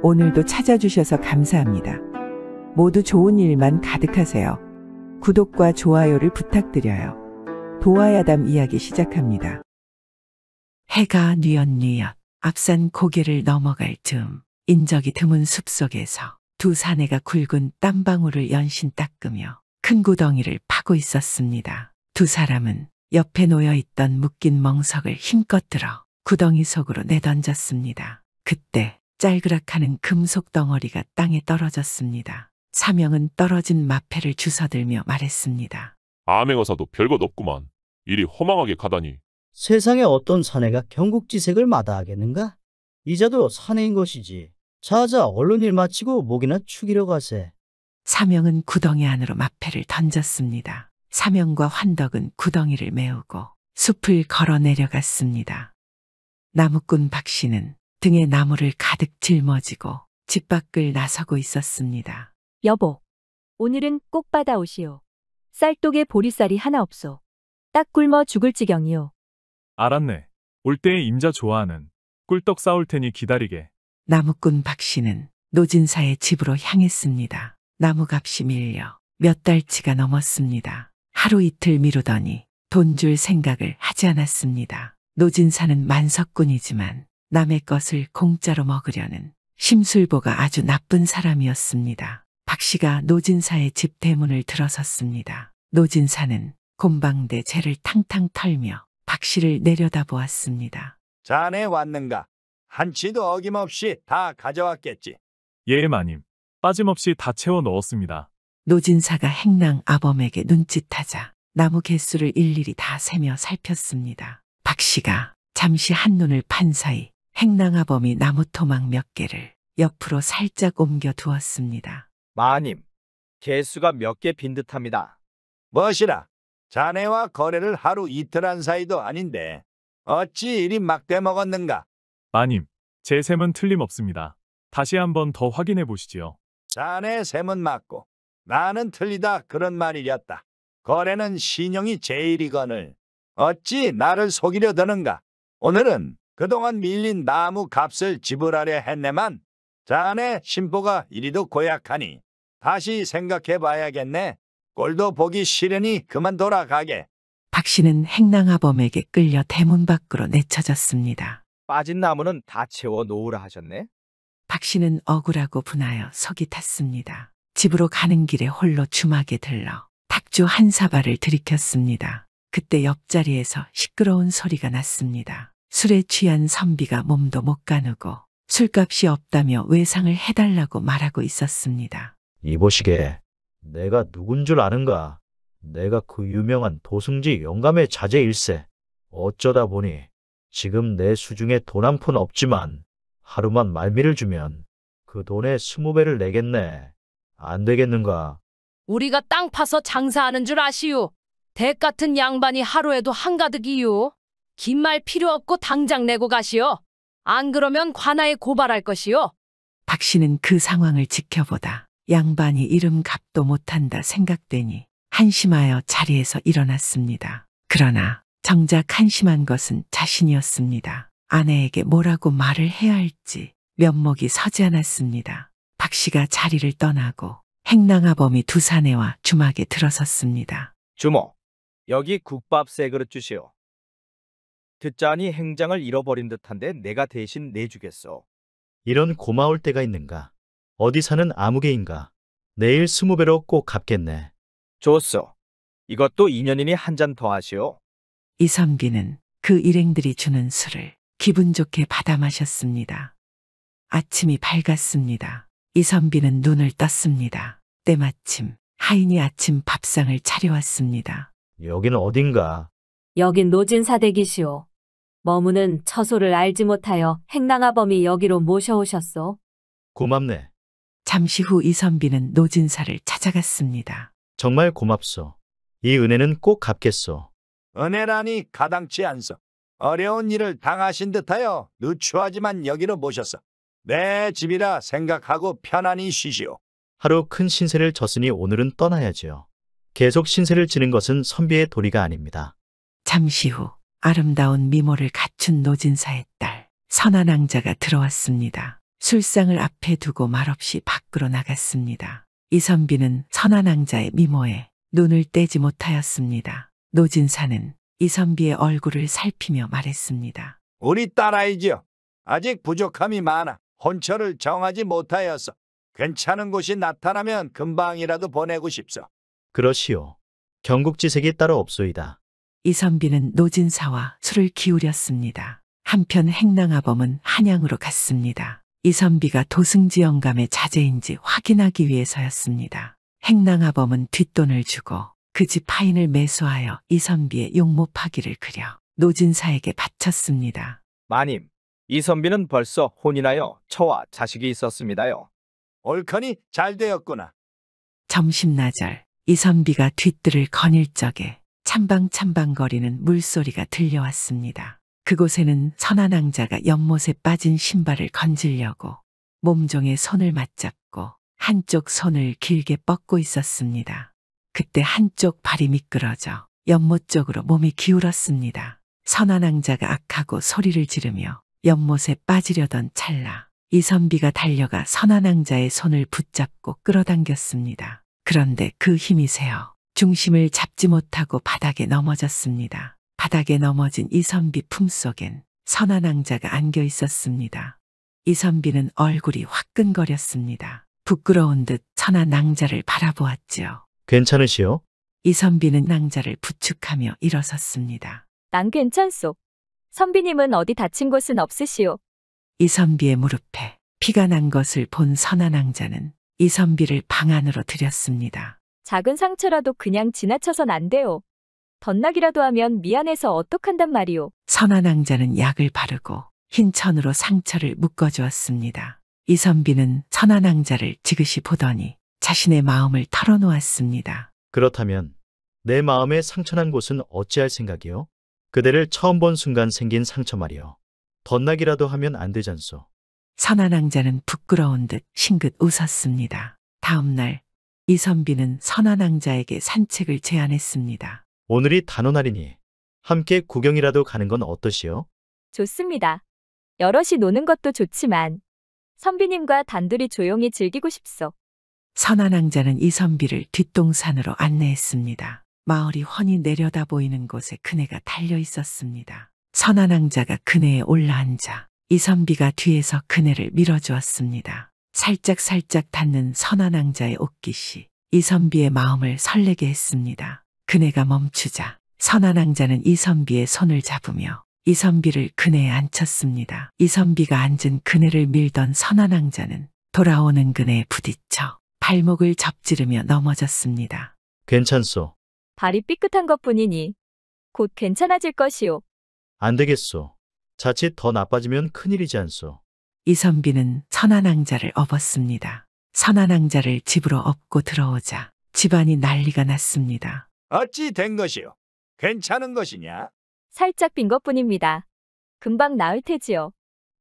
오늘도 찾아주셔서 감사합니다. 모두 좋은 일만 가득하세요. 구독과 좋아요를 부탁드려요. 도화야담 이야기 시작합니다. 해가 뉘엿뉘엿 앞산 고개를 넘어갈 즈음 인적이 드문 숲속에서 두 사내가 굵은 땀방울을 연신 닦으며 큰 구덩이를 파고 있었습니다. 두 사람은 옆에 놓여있던 묶인 멍석을 힘껏 들어 구덩이 속으로 내던졌습니다. 그때 짤그락하는 금속 덩어리가 땅에 떨어졌습니다. 사명은 떨어진 마패를 주워들며 말했습니다. 암행어사도 별것 없구만. 일이 허망하게 가다니. 세상에 어떤 사내가 경국지색을 마다하겠는가? 이자도 사내인 것이지. 자자 얼른 일 마치고 목이나 축이러 가세. 사명은 구덩이 안으로 마패를 던졌습니다. 사명과 환덕은 구덩이를 메우고 숲을 걸어 내려갔습니다. 나무꾼 박씨는 등에 나무를 가득 짊어지고 집 밖을 나서고 있었습니다. 여보, 오늘은 꼭 받아오시오. 쌀독에 보리쌀이 하나 없소. 딱 굶어 죽을 지경이오. 알았네. 올 때에 임자 좋아하는 꿀떡 싸올 테니 기다리게. 나무꾼 박씨는 노진사의 집으로 향했습니다. 나무값이 밀려 몇 달치가 넘었습니다. 하루 이틀 미루더니 돈 줄 생각을 하지 않았습니다. 노진사는 만석꾼이지만 남의 것을 공짜로 먹으려는 심술보가 아주 나쁜 사람이었습니다. 박씨가 노진사의 집 대문을 들어섰습니다. 노진사는 곰방대 재를 탕탕 털며 박씨를 내려다보았습니다. 자네 왔는가? 한치도 어김없이 다 가져왔겠지. 예, 마님. 빠짐없이 다 채워 넣었습니다. 노진사가 행랑 아범에게 눈짓하자 나무 개수를 일일이 다 세며 살폈습니다. 박씨가 잠시 한눈을 판 사이 행랑 아범이 나무 토막 몇 개를 옆으로 살짝 옮겨 두었습니다. 마님, 개수가 몇 개 빈 듯합니다. 멋이라. 자네와 거래를 하루 이틀 한 사이도 아닌데 어찌 이리 막대 먹었는가? 마님, 제 셈은 틀림없습니다. 다시 한번 더 확인해 보시지요. 자네 셈은 맞고 나는 틀리다 그런 말이었다. 거래는 신용이 제일이거늘 어찌 나를 속이려 드는가? 오늘은 그동안 밀린 나무 값을 지불하려 했네만 자네 심보가 이리도 고약하니 다시 생각해 봐야겠네. 꼴도 보기 싫으니 그만 돌아가게. 박씨는 행랑 아범에게 끌려 대문 밖으로 내쳐졌습니다. 빠진 나무는 다 채워 놓으라 하셨네. 박씨는 억울하고 분하여 속이 탔습니다. 집으로 가는 길에 홀로 주막에 들러 탁주 한 사발을 들이켰습니다. 그때 옆자리에서 시끄러운 소리가 났습니다. 술에 취한 선비가 몸도 못 가누고 술값이 없다며 외상을 해달라고 말하고 있었습니다. 이보시게, 내가 누군 줄 아는가? 내가 그 유명한 도승지 영감의 자제일세. 어쩌다 보니 지금 내 수중에 돈 한 푼 없지만 하루만 말미를 주면 그 돈의 20배를 내겠네. 안 되겠는가? 우리가 땅 파서 장사하는 줄 아시오. 댁 같은 양반이 하루에도 한가득이요. 긴 말 필요 없고 당장 내고 가시오. 안 그러면 관아에 고발할 것이오. 박씨는 그 상황을 지켜보다 양반이 이름 값도 못한다 생각되니 한심하여 자리에서 일어났습니다. 그러나 정작 한심한 것은 자신이었습니다. 아내에게 뭐라고 말을 해야 할지 면목이 서지 않았습니다. 박씨가 자리를 떠나고 행랑아범이 두 사내와 주막에 들어섰습니다. 주모, 여기 국밥 세 그릇 주시오. 듣자니 행장을 잃어버린 듯한데 내가 대신 내주겠소. 이런 고마울 때가 있는가? 어디 사는 아무개인가? 내일 20배로 꼭 갚겠네. 좋소. 이것도 인연이니 한 잔 더 하시오. 이선비는 그 일행들이 주는 술을 기분 좋게 받아 마셨습니다. 아침이 밝았습니다. 이선비는 눈을 떴습니다. 때마침 하인이 아침 밥상을 차려왔습니다. 여기는 어딘가? 여긴 노진사 댁이시오. 머무는 처소를 알지 못하여 행랑아범이 여기로 모셔오셨소. 고맙네. 잠시 후 이선비는 노진사를 찾아갔습니다. 정말 고맙소. 이 은혜는 꼭 갚겠소. 은혜라니 가당치 않소. 어려운 일을 당하신 듯하여 누추하지만 여기로 모셨어. 내 집이라 생각하고 편안히 쉬시오. 하루 큰 신세를 졌으니 오늘은 떠나야지요. 계속 신세를 지는 것은 선비의 도리가 아닙니다. 잠시 후 아름다운 미모를 갖춘 노진사의 딸 선한 왕자가 들어왔습니다. 술상을 앞에 두고 말없이 밖으로 나갔습니다. 이선비는 선한왕자의 미모에 눈을 떼지 못하였습니다. 노진사는 이선비의 얼굴을 살피며 말했습니다. 우리 딸아이지요. 아직 부족함이 많아 혼처를 정하지 못하여서 괜찮은 곳이 나타나면 금방이라도 보내고 싶소. 그러시오. 경국지색이 따로 없소이다. 이선비는 노진사와 술을 기울였습니다. 한편 행랑아범은 한양으로 갔습니다. 이선비가 도승지 영감의 자제인지 확인하기 위해서였습니다. 행랑아범은 뒷돈을 주고 그 집 하인을 매수하여 이선비의 용모파기를 그려 노진사에게 바쳤습니다. 마님, 이선비는 벌써 혼인하여 처와 자식이 있었습니다요. 옳거니 잘 되었구나. 점심나절 이선비가 뒷뜰을 거닐 적에 찬방찬방거리는 물소리가 들려왔습니다. 그곳에는 선한왕자가 연못에 빠진 신발을 건지려고 몸종에 손을 맞잡고 한쪽 손을 길게 뻗고 있었습니다. 그때 한쪽 발이 미끄러져 연못 쪽으로 몸이 기울었습니다. 선한왕자가 악하고 소리를 지르며 연못에 빠지려던 찰나 이선비가 달려가 선한왕자의 손을 붙잡고 끌어당겼습니다. 그런데 그 힘이 세어 중심을 잡지 못하고 바닥에 넘어졌습니다. 바닥에 넘어진 이선비 품속엔 선한왕자가 안겨 있었습니다. 이선비는 얼굴이 화끈거렸습니다. 부끄러운 듯 선한왕자를 바라보았지요. 괜찮으시오? 이선비는 낭자를 부축하며 일어섰습니다. 난 괜찮소. 선비님은 어디 다친 곳은 없으시오. 이선비의 무릎에 피가 난 것을 본 선한왕자는 이선비를 방 안으로 들였습니다. 작은 상처라도 그냥 지나쳐선 안 돼요. 덧나기라도 하면 미안해서 어떡한단 말이오. 선한왕자는 약을 바르고 흰 천으로 상처를 묶어주었습니다. 이선비는 선한왕자를 지그시 보더니 자신의 마음을 털어놓았습니다. 그렇다면 내 마음에 상처난 곳은 어찌할 생각이요? 그대를 처음 본 순간 생긴 상처 말이요. 덧나기라도 하면 안 되잖소. 선한왕자는 부끄러운 듯 싱긋 웃었습니다. 다음 날 이선비는 선한왕자에게 산책을 제안했습니다. 오늘이 단오날이니 함께 구경이라도 가는 건 어떠시오? 좋습니다. 여럿이 노는 것도 좋지만 선비님과 단둘이 조용히 즐기고 싶소. 선한왕자는 이선비를 뒷동산으로 안내했습니다. 마을이 훤히 내려다 보이는 곳에 그네가 달려 있었습니다. 선한왕자가 그네에 올라앉아 이선비가 뒤에서 그네를 밀어주었습니다. 살짝살짝 닿는 선한왕자의 옷깃이 이선비의 마음을 설레게 했습니다. 그네가 멈추자 선한왕자는 이선비의 손을 잡으며 이선비를 그네에 앉혔습니다. 이선비가 앉은 그네를 밀던 선한왕자는 돌아오는 그네에 부딪혀 발목을 접지르며 넘어졌습니다. 괜찮소. 발이 삐끗한 것뿐이니 곧 괜찮아질 것이오. 안 되겠소. 자칫 더 나빠지면 큰일이지 않소. 이선비는 선한왕자를 업었습니다. 선한왕자를 집으로 업고 들어오자 집안이 난리가 났습니다. 어찌 된 것이오? 괜찮은 것이냐? 살짝 빈 것뿐입니다. 금방 나을 테지요.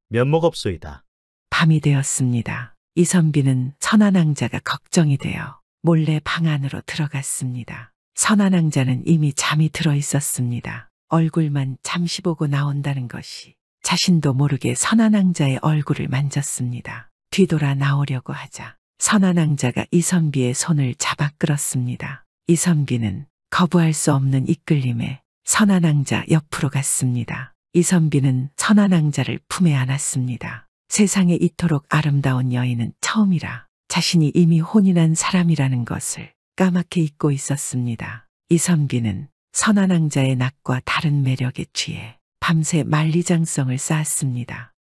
면목 없소이다. 밤이 되었습니다. 이선비는 선한왕자가 걱정이 되어 몰래 방 안으로 들어갔습니다. 선한왕자는 이미 잠이 들어 있었습니다. 얼굴만 잠시 보고 나온다는 것이 자신도 모르게 선한왕자의 얼굴을 만졌습니다. 뒤돌아 나오려고 하자 선한왕자가 이선비의 손을 잡아 끌었습니다. 이선비는 거부할 수 없는 이끌림에 선한왕자 옆으로 갔습니다. 이선비는 선한왕자를 품에 안았습니다. 세상에 이토록 아름다운 여인은 처음이라 자신이 이미 혼인한 사람이라는 것을 까맣게 잊고 있었습니다. 이선비는 선한왕자의 낙과 다른 매력에 취해 밤새 만리장성을 쌓았습니다.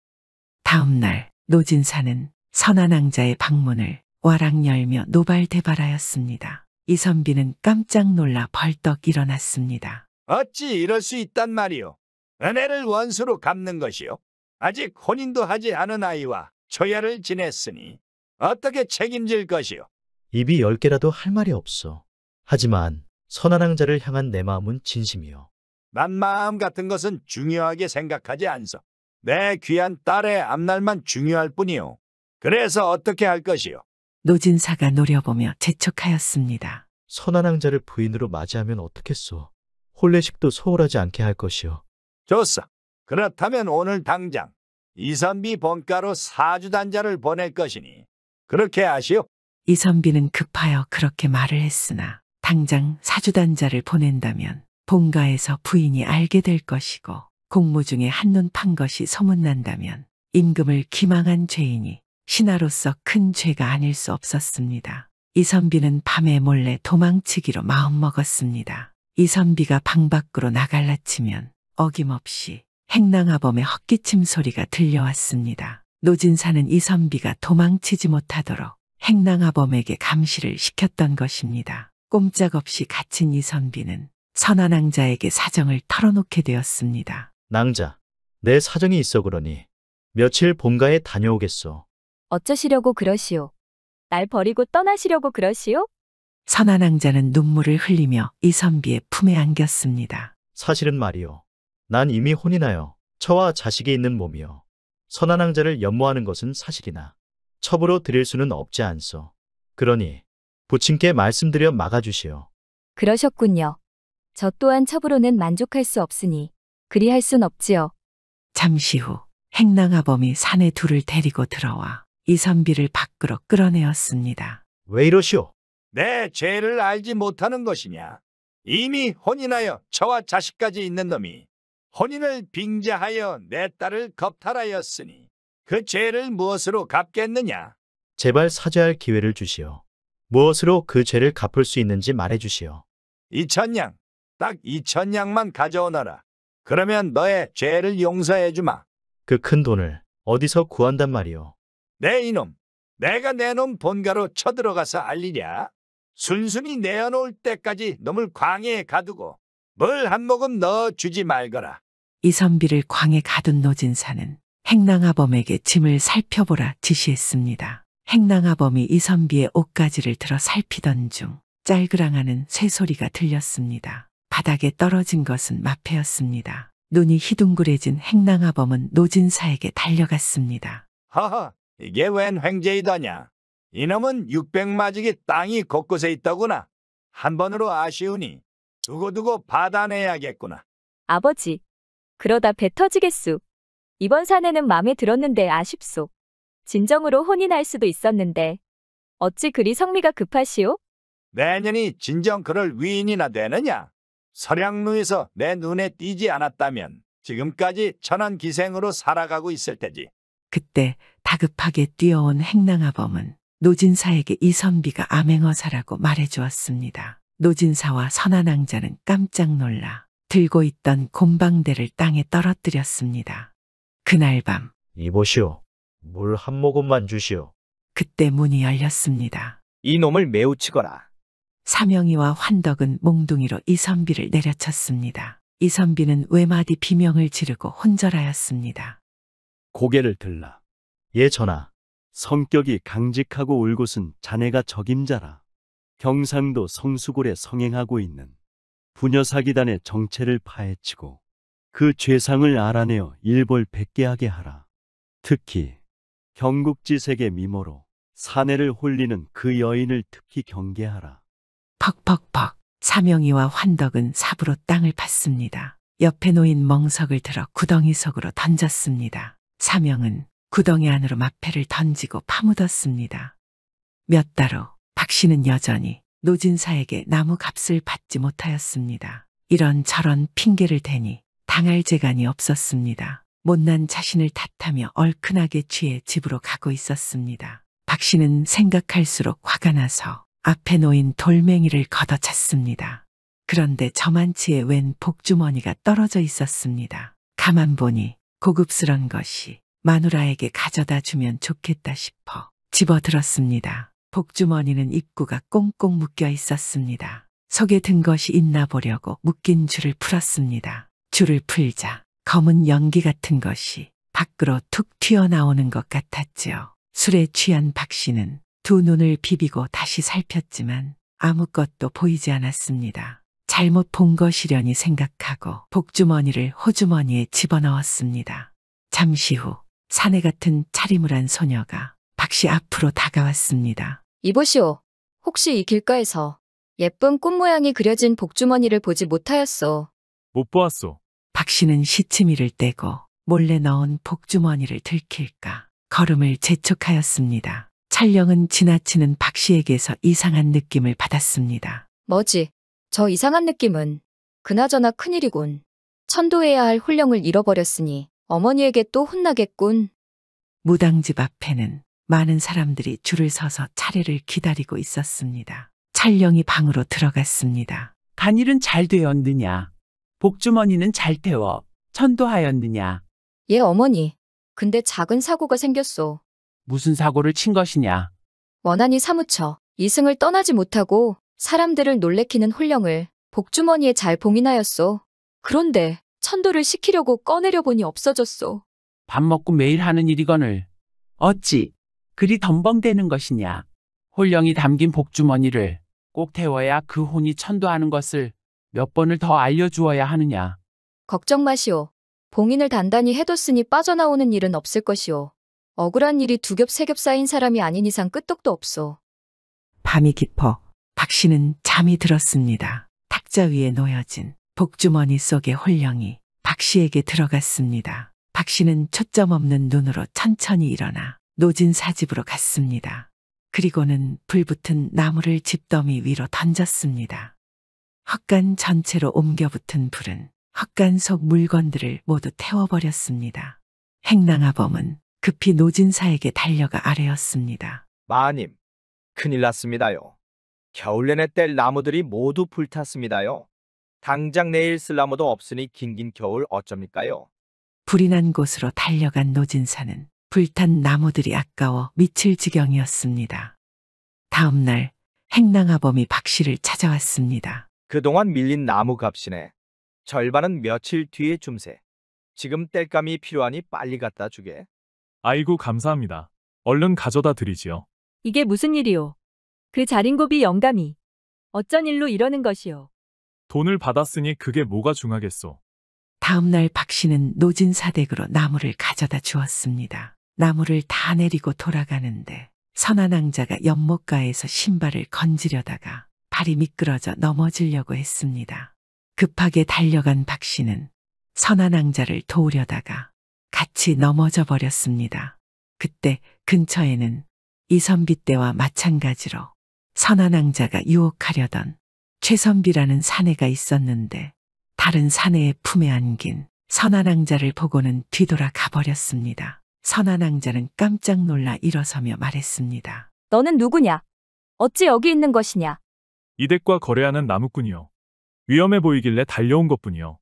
다음 날 노진사는 선한왕자의 방문을 와락 열며 노발대발하였습니다. 이선비는 깜짝 놀라 벌떡 일어났습니다. 어찌 이럴 수 있단 말이오? 은혜를 원수로 갚는 것이오. 아직 혼인도 하지 않은 아이와 초야를 지냈으니 어떻게 책임질 것이오? 입이 10개라도 할 말이 없어. 하지만 선한왕자를 향한 내 마음은 진심이요. 난 마음 같은 것은 중요하게 생각하지 않소. 내 귀한 딸의 앞날만 중요할 뿐이오. 그래서 어떻게 할 것이오? 노진사가 노려보며 재촉하였습니다. 선한왕자를 부인으로 맞이하면 어떻겠소? 혼례식도 소홀하지 않게 할 것이요. 좋소. 그렇다면 오늘 당장 이선비 본가로 사주단자를 보낼 것이니 그렇게 하시오. 이선비는 급하여 그렇게 말을 했으나 당장 사주단자를 보낸다면 본가에서 부인이 알게 될 것이고 공무 중에 한눈 판 것이 소문난다면 임금을 기망한 죄인이 신하로서 큰 죄가 아닐 수 없었습니다. 이선비는 밤에 몰래 도망치기로 마음먹었습니다. 이선비가 방 밖으로 나갈라 치면 어김없이 행랑아범의 헛기침 소리가 들려왔습니다. 노진사는 이선비가 도망치지 못하도록 행랑아범에게 감시를 시켰던 것입니다. 꼼짝없이 갇힌 이선비는 선한왕자에게 사정을 털어놓게 되었습니다. 낭자, 내 사정이 있어 그러니 며칠 본가에 다녀오겠소. 어쩌시려고 그러시오? 날 버리고 떠나시려고 그러시오? 선한왕자는 눈물을 흘리며 이선비의 품에 안겼습니다. 사실은 말이오. 난 이미 혼인하여 처와 자식이 있는 몸이요. 선한왕자를 연모하는 것은 사실이나 첩으로 드릴 수는 없지 않소. 그러니 부친께 말씀드려 막아주시오. 그러셨군요. 저 또한 첩으로는 만족할 수 없으니 그리할 순 없지요. 잠시 후 행랑아범이 사내 둘을 데리고 들어와 이선비를 밖으로 끌어내었습니다. 왜 이러시오? 내 죄를 알지 못하는 것이냐? 이미 혼인하여 저와 자식까지 있는 놈이 혼인을 빙자하여 내 딸을 겁탈하였으니 그 죄를 무엇으로 갚겠느냐? 제발 사죄할 기회를 주시오. 무엇으로 그 죄를 갚을 수 있는지 말해주시오. 2,000냥, 딱 2,000냥만 가져오너라. 그러면 너의 죄를 용서해주마. 그 큰 돈을 어디서 구한단 말이오. 내 이놈, 내가 내 놈 본가로 쳐들어가서 알리랴? 순순히 내어놓을 때까지 놈을 광해에 가두고 뭘 한 모금 넣어주지 말거라. 이선비를 광에 가둔 노진사는 행랑아범에게 짐을 살펴보라 지시했습니다. 행랑아범이 이선비의 옷가지를 들어 살피던 중 짤그랑하는 쇠소리가 들렸습니다. 바닥에 떨어진 것은 마패였습니다. 눈이 희둥그레진 행랑아범은 노진사에게 달려갔습니다. 허허, 이게 웬 횡재이더냐? 이놈은 600마지기 땅이 곳곳에 있더구나. 한 번으로 아쉬우니 두고두고 받아내야겠구나. 아버지, 그러다 배 터지겠수. 이번 사내는 마음에 들었는데 아쉽소. 진정으로 혼인할 수도 있었는데 어찌 그리 성미가 급하시오? 내년이 진정 그럴 위인이나 되느냐? 서량루에서 내 눈에 띄지 않았다면 지금까지 천안기생으로 살아가고 있을 테지. 그때 다급하게 뛰어온 행랑아범은 노진사에게 이선비가 암행어사라고 말해주었습니다. 노진사와 선한왕자는 깜짝 놀라 들고 있던 곰방대를 땅에 떨어뜨렸습니다. 그날 밤 이보시오. 물 한 모금만 주시오. 그때 문이 열렸습니다. 이 놈을 매우 치거라. 사명이와 환덕은 몽둥이로 이선비를 내려쳤습니다. 이선비는 외마디 비명을 지르고 혼절하였습니다. 고개를 들라. 예, 전하. 성격이 강직하고 올 곳은 자네가 적임자라. 경상도 성수골에 성행하고 있는 부녀사기단의 정체를 파헤치고 그 죄상을 알아내어 일벌백계하게 하라. 특히 경국지색의 미모로 사내를 홀리는 그 여인을 특히 경계하라. 퍽퍽퍽 사명이와 환덕은 삽으로 땅을 팠습니다. 옆에 놓인 멍석을 들어 구덩이 속으로 던졌습니다. 사명은 구덩이 안으로 마패를 던지고 파묻었습니다. 몇 달 후 박씨는 여전히 노진사에게 나무 값을 받지 못하였습니다. 이런저런 핑계를 대니 당할 재간이 없었습니다. 못난 자신을 탓하며 얼큰하게 취해 집으로 가고 있었습니다. 박씨는 생각할수록 화가 나서 앞에 놓인 돌멩이를 걷어찼습니다. 그런데 저만치에 웬 복주머니가 떨어져 있었습니다. 가만 보니 고급스런 것이 마누라에게 가져다 주면 좋겠다 싶어 집어들었습니다. 복주머니는 입구가 꽁꽁 묶여 있었습니다. 속에 든 것이 있나 보려고 묶인 줄을 풀었습니다. 줄을 풀자 검은 연기 같은 것이 밖으로 툭 튀어나오는 것 같았지요. 술에 취한 박씨는 두 눈을 비비고 다시 살폈지만 아무것도 보이지 않았습니다. 잘못 본 것이려니 생각하고 복주머니를 호주머니에 집어넣었습니다. 잠시 후 사내 같은 차림을 한 소녀가 박씨 앞으로 다가왔습니다. 이보시오. 혹시 이 길가에서 예쁜 꽃 모양이 그려진 복주머니를 보지 못하였소. 못 보았소. 박씨는 시치미를 떼고 몰래 넣은 복주머니를 들킬까 걸음을 재촉하였습니다. 찰령은 지나치는 박 씨에게서 이상한 느낌을 받았습니다. 뭐지? 저 이상한 느낌은. 그나저나 큰일이군. 천도해야 할 홀령을 잃어버렸으니 어머니에게 또 혼나겠군. 무당집 앞에는 많은 사람들이 줄을 서서 차례를 기다리고 있었습니다. 찰령이 방으로 들어갔습니다. 간일은 잘 되었느냐? 복주머니는 잘 태워 천도하였느냐? 예, 어머니. 근데 작은 사고가 생겼소. 무슨 사고를 친 것이냐? 원한이 사무쳐 이승을 떠나지 못하고 사람들을 놀래키는 홀령을 복주머니에 잘 봉인하였소. 그런데 천도를 시키려고 꺼내려 보니 없어졌소. 밥 먹고 매일 하는 일이거늘 어찌 그리 덤벙대는 것이냐? 홀령이 담긴 복주머니를 꼭 태워야 그 혼이 천도하는 것을 몇 번을 더 알려주어야 하느냐? 걱정 마시오. 봉인을 단단히 해뒀으니 빠져나오는 일은 없을 것이오. 억울한 일이 두 겹 세 겹 쌓인 사람이 아닌 이상 끄떡도 없소. 밤이 깊어 박 씨는 잠이 들었습니다. 탁자 위에 놓여진 복주머니 속의 홀령이 박 씨에게 들어갔습니다. 박 씨는 초점 없는 눈으로 천천히 일어나 노진사 집으로 갔습니다. 그리고는 불붙은 나무를 집더미 위로 던졌습니다. 헛간 전체로 옮겨붙은 불은 헛간 속 물건들을 모두 태워버렸습니다. 행랑아범은 급히 노진사에게 달려가 아뢰었습니다. 마님, 큰일 났습니다요. 겨울 내내 뗄 나무들이 모두 불탔습니다요. 당장 내일 쓸 나무도 없으니 긴긴 겨울 어쩝니까요? 불이 난 곳으로 달려간 노진사는 불탄 나무들이 아까워 미칠 지경이었습니다. 다음 날 행랑아범이 박 씨를 찾아왔습니다. 그동안 밀린 나무 값이네. 절반은 며칠 뒤에 줌세. 지금 뗄감이 필요하니 빨리 갖다 주게. 아이고 감사합니다. 얼른 가져다 드리지요. 이게 무슨 일이오? 그 자린고비 영감이 어쩐 일로 이러는 것이오? 돈을 받았으니 그게 뭐가 중하겠소. 다음 날 박 씨는 노진사 댁으로 나무를 가져다 주었습니다. 나무를 다 내리고 돌아가는데 선한왕자가 연못가에서 신발을 건지려다가 발이 미끄러져 넘어지려고 했습니다. 급하게 달려간 박 씨는 선한왕자를 도우려다가 같이 넘어져 버렸습니다. 그때 근처에는 이선비 때와 마찬가지로 선한왕자가 유혹하려던 최선비라는 사내가 있었는데 다른 사내의 품에 안긴 선한왕자를 보고는 뒤돌아 가버렸습니다. 선한왕자는 깜짝 놀라 일어서며 말했습니다. 너는 누구냐? 어찌 여기 있는 것이냐? 이 댁과 거래하는 나무꾼이요. 위험해 보이길래 달려온 것뿐이요.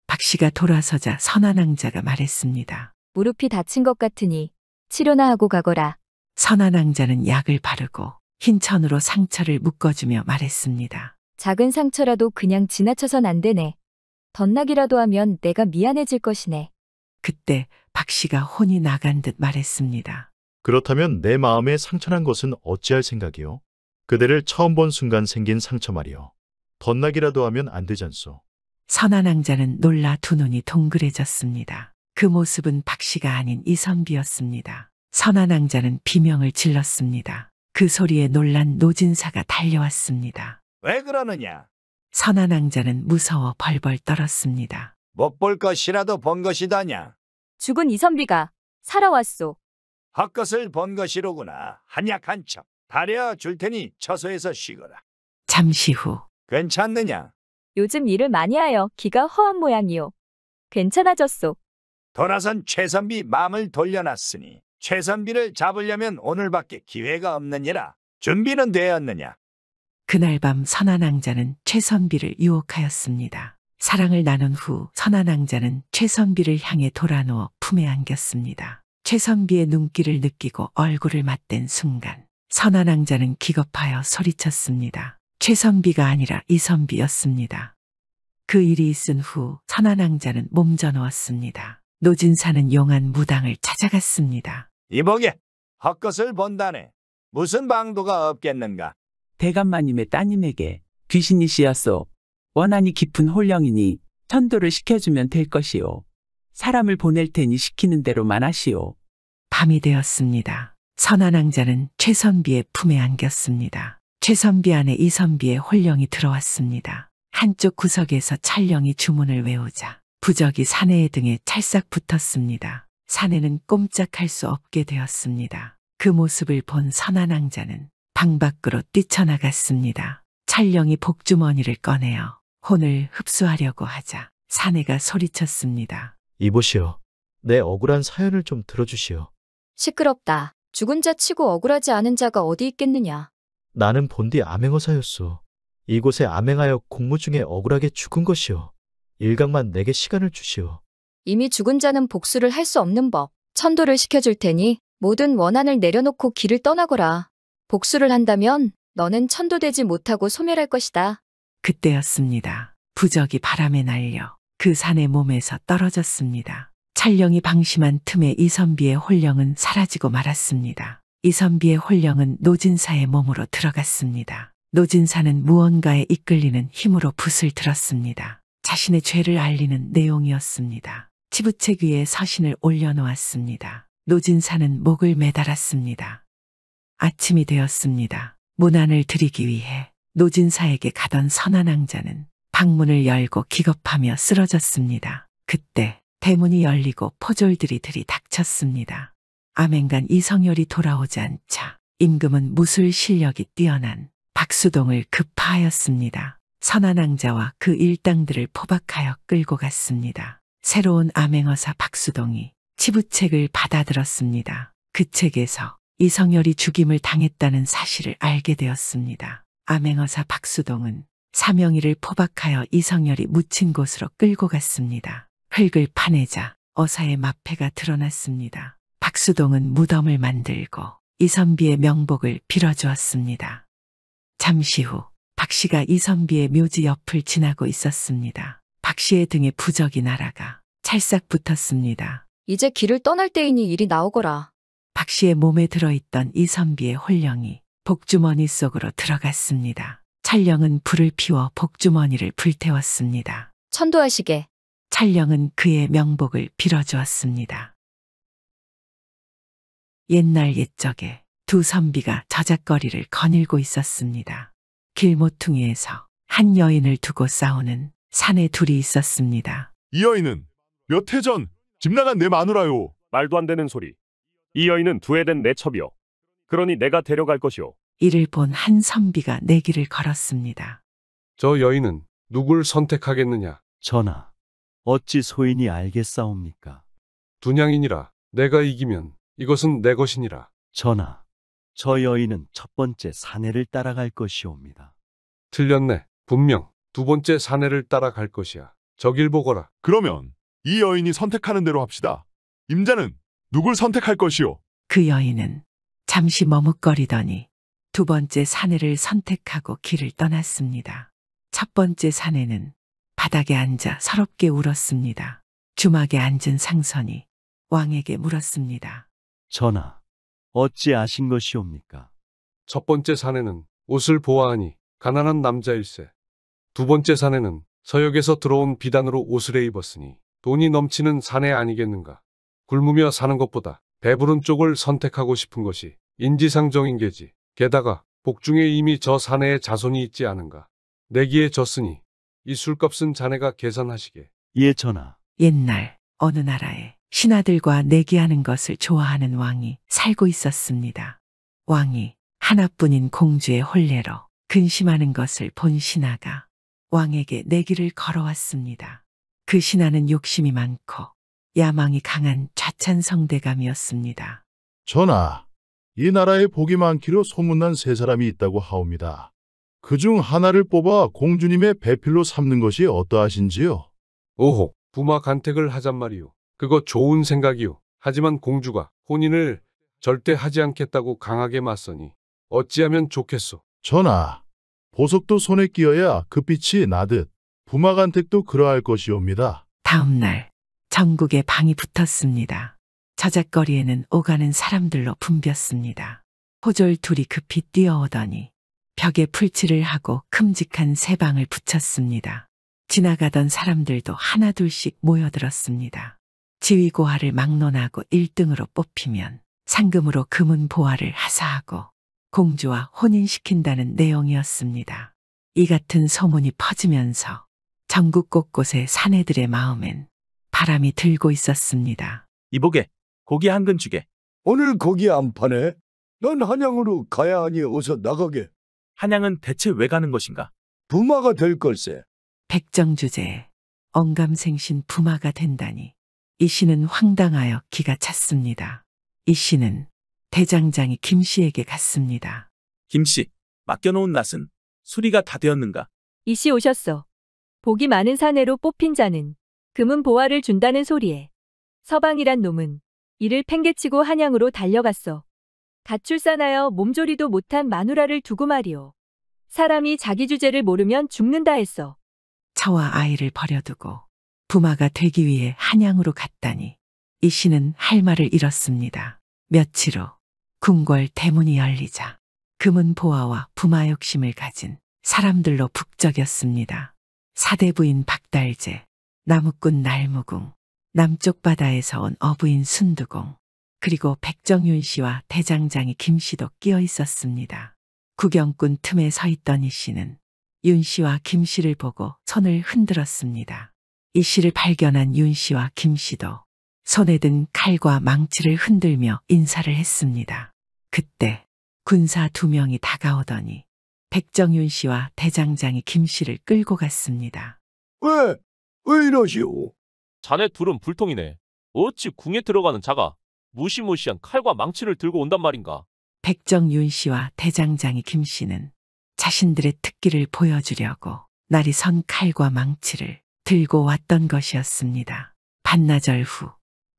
박 씨가 돌아서자 선한왕자가 말했습니다. 무릎이 다친 것 같으니 치료나 하고 가거라. 선한왕자는 약을 바르고 흰 천으로 상처를 묶어주며 말했습니다. 작은 상처라도 그냥 지나쳐선 안 되네. 덧나기라도 하면 내가 미안해질 것이네. 그때 박 씨가 혼이 나간 듯 말했습니다. 그렇다면 내 마음에 상처난 것은 어찌할 생각이요? 그대를 처음 본 순간 생긴 상처 말이요. 덧나기라도 하면 안 되잖소. 선한왕자는 놀라 두 눈이 동그래졌습니다. 그 모습은 박 씨가 아닌 이선비였습니다. 선한왕자는 비명을 질렀습니다. 그 소리에 놀란 노진사가 달려왔습니다. 왜 그러느냐? 선한왕자는 무서워 벌벌 떨었습니다. 못 볼 것이라도 본 것이다냐? 죽은 이선비가 살아왔소. 헛것을 본 것이로구나. 한약 한 첩 다려 줄 테니 처소에서 쉬거라. 잠시 후 괜찮느냐? 요즘 일을 많이 하여 기가 허한 모양이오. 괜찮아졌소. 돌아선 최선비 마음을 돌려놨으니 최선비를 잡으려면 오늘밖에 기회가 없느니라. 준비는 되었느냐? 그날 밤 선한왕자는 최선비를 유혹하였습니다. 사랑을 나눈 후 선한왕자는 최선비를 향해 돌아누워 품에 안겼습니다. 최선비의 눈길을 느끼고 얼굴을 맞댄 순간 선한왕자는 기겁하여 소리쳤습니다. 최선비가 아니라 이선비였습니다. 그 일이 있은 후 선한왕자는 몸져 누웠습니다. 노진사는 용한 무당을 찾아갔습니다. 이보게, 헛것을 본다네. 무슨 방도가 없겠는가? 대감마님의 따님에게 귀신이 씌었소. 원한이 깊은 홀령이니 천도를 시켜주면 될 것이오. 사람을 보낼 테니 시키는 대로만 하시오. 밤이 되었습니다. 선한왕자는 최선비의 품에 안겼습니다. 최선비 안에 이선비의 홀령이 들어왔습니다. 한쪽 구석에서 찰령이 주문을 외우자 부적이 사내의 등에 찰싹 붙었습니다. 사내는 꼼짝할 수 없게 되었습니다. 그 모습을 본 선한왕자는 방 밖으로 뛰쳐나갔습니다. 찰령이 복주머니를 꺼내어 혼을 흡수하려고 하자 사내가 소리쳤습니다. 이보시오. 내 억울한 사연을 좀 들어주시오. 시끄럽다. 죽은 자 치고 억울하지 않은 자가 어디 있겠느냐. 나는 본디 암행어사였소. 이곳에 암행하여 공무 중에 억울하게 죽은 것이오. 일각만 내게 시간을 주시오. 이미 죽은 자는 복수를 할 수 없는 법. 천도를 시켜줄 테니 모든 원한을 내려놓고 길을 떠나거라. 복수를 한다면 너는 천도되지 못하고 소멸할 것이다. 그때였습니다. 부적이 바람에 날려 그 산의 몸에서 떨어졌습니다. 찰령이 방심한 틈에 이선비의 혼령은 사라지고 말았습니다. 이선비의 혼령은 노진사의 몸으로 들어갔습니다. 노진사는 무언가에 이끌리는 힘으로 붓을 들었습니다. 자신의 죄를 알리는 내용이었습니다. 치부책 위에 서신을 올려놓았습니다. 노진사는 목을 매달았습니다. 아침이 되었습니다. 문안을 드리기 위해 노진사에게 가던 선한왕자는 방문을 열고 기겁하며 쓰러졌습니다. 그때 대문이 열리고 포졸들이 들이닥쳤습니다. 암행간 이성열이 돌아오지 않자 임금은 무술 실력이 뛰어난 박수동을 급파하였습니다. 선한왕자와 그 일당들을 포박하여 끌고 갔습니다. 새로운 암행어사 박수동이 치부책을 받아들었습니다. 그 책에서 이성열이 죽임을 당했다는 사실을 알게 되었습니다. 암행어사 박수동은 사명이를 포박하여 이성열이 묻힌 곳으로 끌고 갔습니다. 흙을 파내자 어사의 마패가 드러났습니다. 박수동은 무덤을 만들고 이선비의 명복을 빌어주었습니다. 잠시 후 박씨가 이선비의 묘지 옆을 지나고 있었습니다. 박씨의 등에 부적이 날아가 찰싹 붙었습니다. 이제 길을 떠날 때이니 이리 나오거라. 박씨의 몸에 들어있던 이선비의 혼령이 복주머니 속으로 들어갔습니다. 찰령은 불을 피워 복주머니를 불태웠습니다. 천도하시게. 찰령은 그의 명복을 빌어주었습니다. 옛날 옛적에 두 선비가 저작거리를 거닐고 있었습니다. 길모퉁이에서 한 여인을 두고 싸우는 사내 둘이 있었습니다. 이 여인은 몇 해 전 집 나간 내 마누라요. 말도 안 되는 소리. 이 여인은 두 해 된 내 첩이요. 그러니 내가 데려갈 것이오. 이를 본 한 선비가 내기를 걸었습니다. 저 여인은 누굴 선택하겠느냐? 전하, 어찌 소인이 알겠사옵니까? 분양이니라. 내가 이기면 이것은 내 것이니라. 전하, 저 여인은 첫 번째 사내를 따라갈 것이옵니다. 틀렸네. 분명 두 번째 사내를 따라갈 것이야. 저길 보거라. 그러면 이 여인이 선택하는 대로 합시다. 임자는 누굴 선택할 것이오? 그 여인은 잠시 머뭇거리더니 두 번째 사내를 선택하고 길을 떠났습니다. 첫 번째 사내는 바닥에 앉아 서럽게 울었습니다. 주막에 앉은 상선이 왕에게 물었습니다. 전하, 어찌 아신 것이옵니까? 첫 번째 사내는 옷을 보아하니 가난한 남자일세. 두 번째 사내는 서역에서 들어온 비단으로 옷을 입었으니 돈이 넘치는 사내 아니겠는가. 굶으며 사는 것보다 배부른 쪽을 선택하고 싶은 것이 인지상정인 게지. 게다가 복중에 이미 저 사내에 자손이 있지 않은가. 내기에 졌으니 이 술값은 자네가 계산하시게. 예, 전하. 옛날 어느 나라에 신하들과 내기하는 것을 좋아하는 왕이 살고 있었습니다. 왕이 하나뿐인 공주의 혼례로 근심하는 것을 본 신하가 왕에게 내기를 걸어왔습니다. 그 신하는 욕심이 많고 야망이 강한 좌찬성대감이었습니다. 전하, 이 나라에 복이 많기로 소문난 세 사람이 있다고 하옵니다. 그중 하나를 뽑아 공주님의 배필로 삼는 것이 어떠하신지요? 오호, 부마 간택을 하잔 말이오. 그거 좋은 생각이오. 하지만 공주가 혼인을 절대 하지 않겠다고 강하게 맞서니 어찌하면 좋겠소? 전하, 보석도 손에 끼어야 금빛이 나듯 부마간택도 그러할 것이옵니다. 다음 날 전국에 방이 붙었습니다. 저작거리에는 오가는 사람들로 붐볐습니다. 호졸 둘이 급히 뛰어오더니 벽에 풀칠을 하고 큼직한 새 방을 붙였습니다. 지나가던 사람들도 하나둘씩 모여들었습니다. 지휘고하를 막론하고 1등으로 뽑히면 상금으로 금은 보화를 하사하고 공주와 혼인시킨다는 내용이었습니다. 이 같은 소문이 퍼지면서 전국 곳곳의 사내들의 마음엔 바람이 들고 있었습니다. 이보게, 고기 한 근 주게. 오늘 고기 안 파네? 난 한양으로 가야 하니 어서 나가게. 한양은 대체 왜 가는 것인가? 부마가 될 걸세. 백정주제에 언감생신 부마가 된다니. 이 씨는 황당하여 기가 찼습니다. 이 씨는 대장장이 김 씨에게 갔습니다. 김씨, 맡겨놓은 낫은 수리가 다 되었는가? 이씨 오셨어. 복이 많은 사내로 뽑힌 자는 금은 보화를 준다는 소리에 서방이란 놈은 이를 팽개치고 한양으로 달려갔어. 갓 출산하여 몸조리도 못한 마누라를 두고 말이오. 사람이 자기 주제를 모르면 죽는다 했어. 처와 아이를 버려두고 부마가 되기 위해 한양으로 갔다니. 이 씨는 할 말을 잃었습니다. 며칠 후 궁궐 대문이 열리자 금은 보화와 부마 욕심을 가진 사람들로 북적였습니다. 사대부인 박달재, 나무꾼 날무궁, 남쪽 바다에서 온 어부인 순두공, 그리고 백정윤 씨와 대장장이 김 씨도 끼어 있었습니다. 구경꾼 틈에 서 있던 이 씨는 윤 씨와 김 씨를 보고 손을 흔들었습니다. 이 씨를 발견한 윤 씨와 김 씨도 손에 든 칼과 망치를 흔들며 인사를 했습니다. 그때 군사 2명이 다가오더니 백정윤 씨와 대장장이 김 씨를 끌고 갔습니다. 왜 이러시오? 자네 둘은 불통이네. 어찌 궁에 들어가는 자가 무시무시한 칼과 망치를 들고 온단 말인가? 백정윤 씨와 대장장이 김 씨는 자신들의 특기를 보여주려고 날이 선 칼과 망치를 들고 왔던 것이었습니다. 반나절 후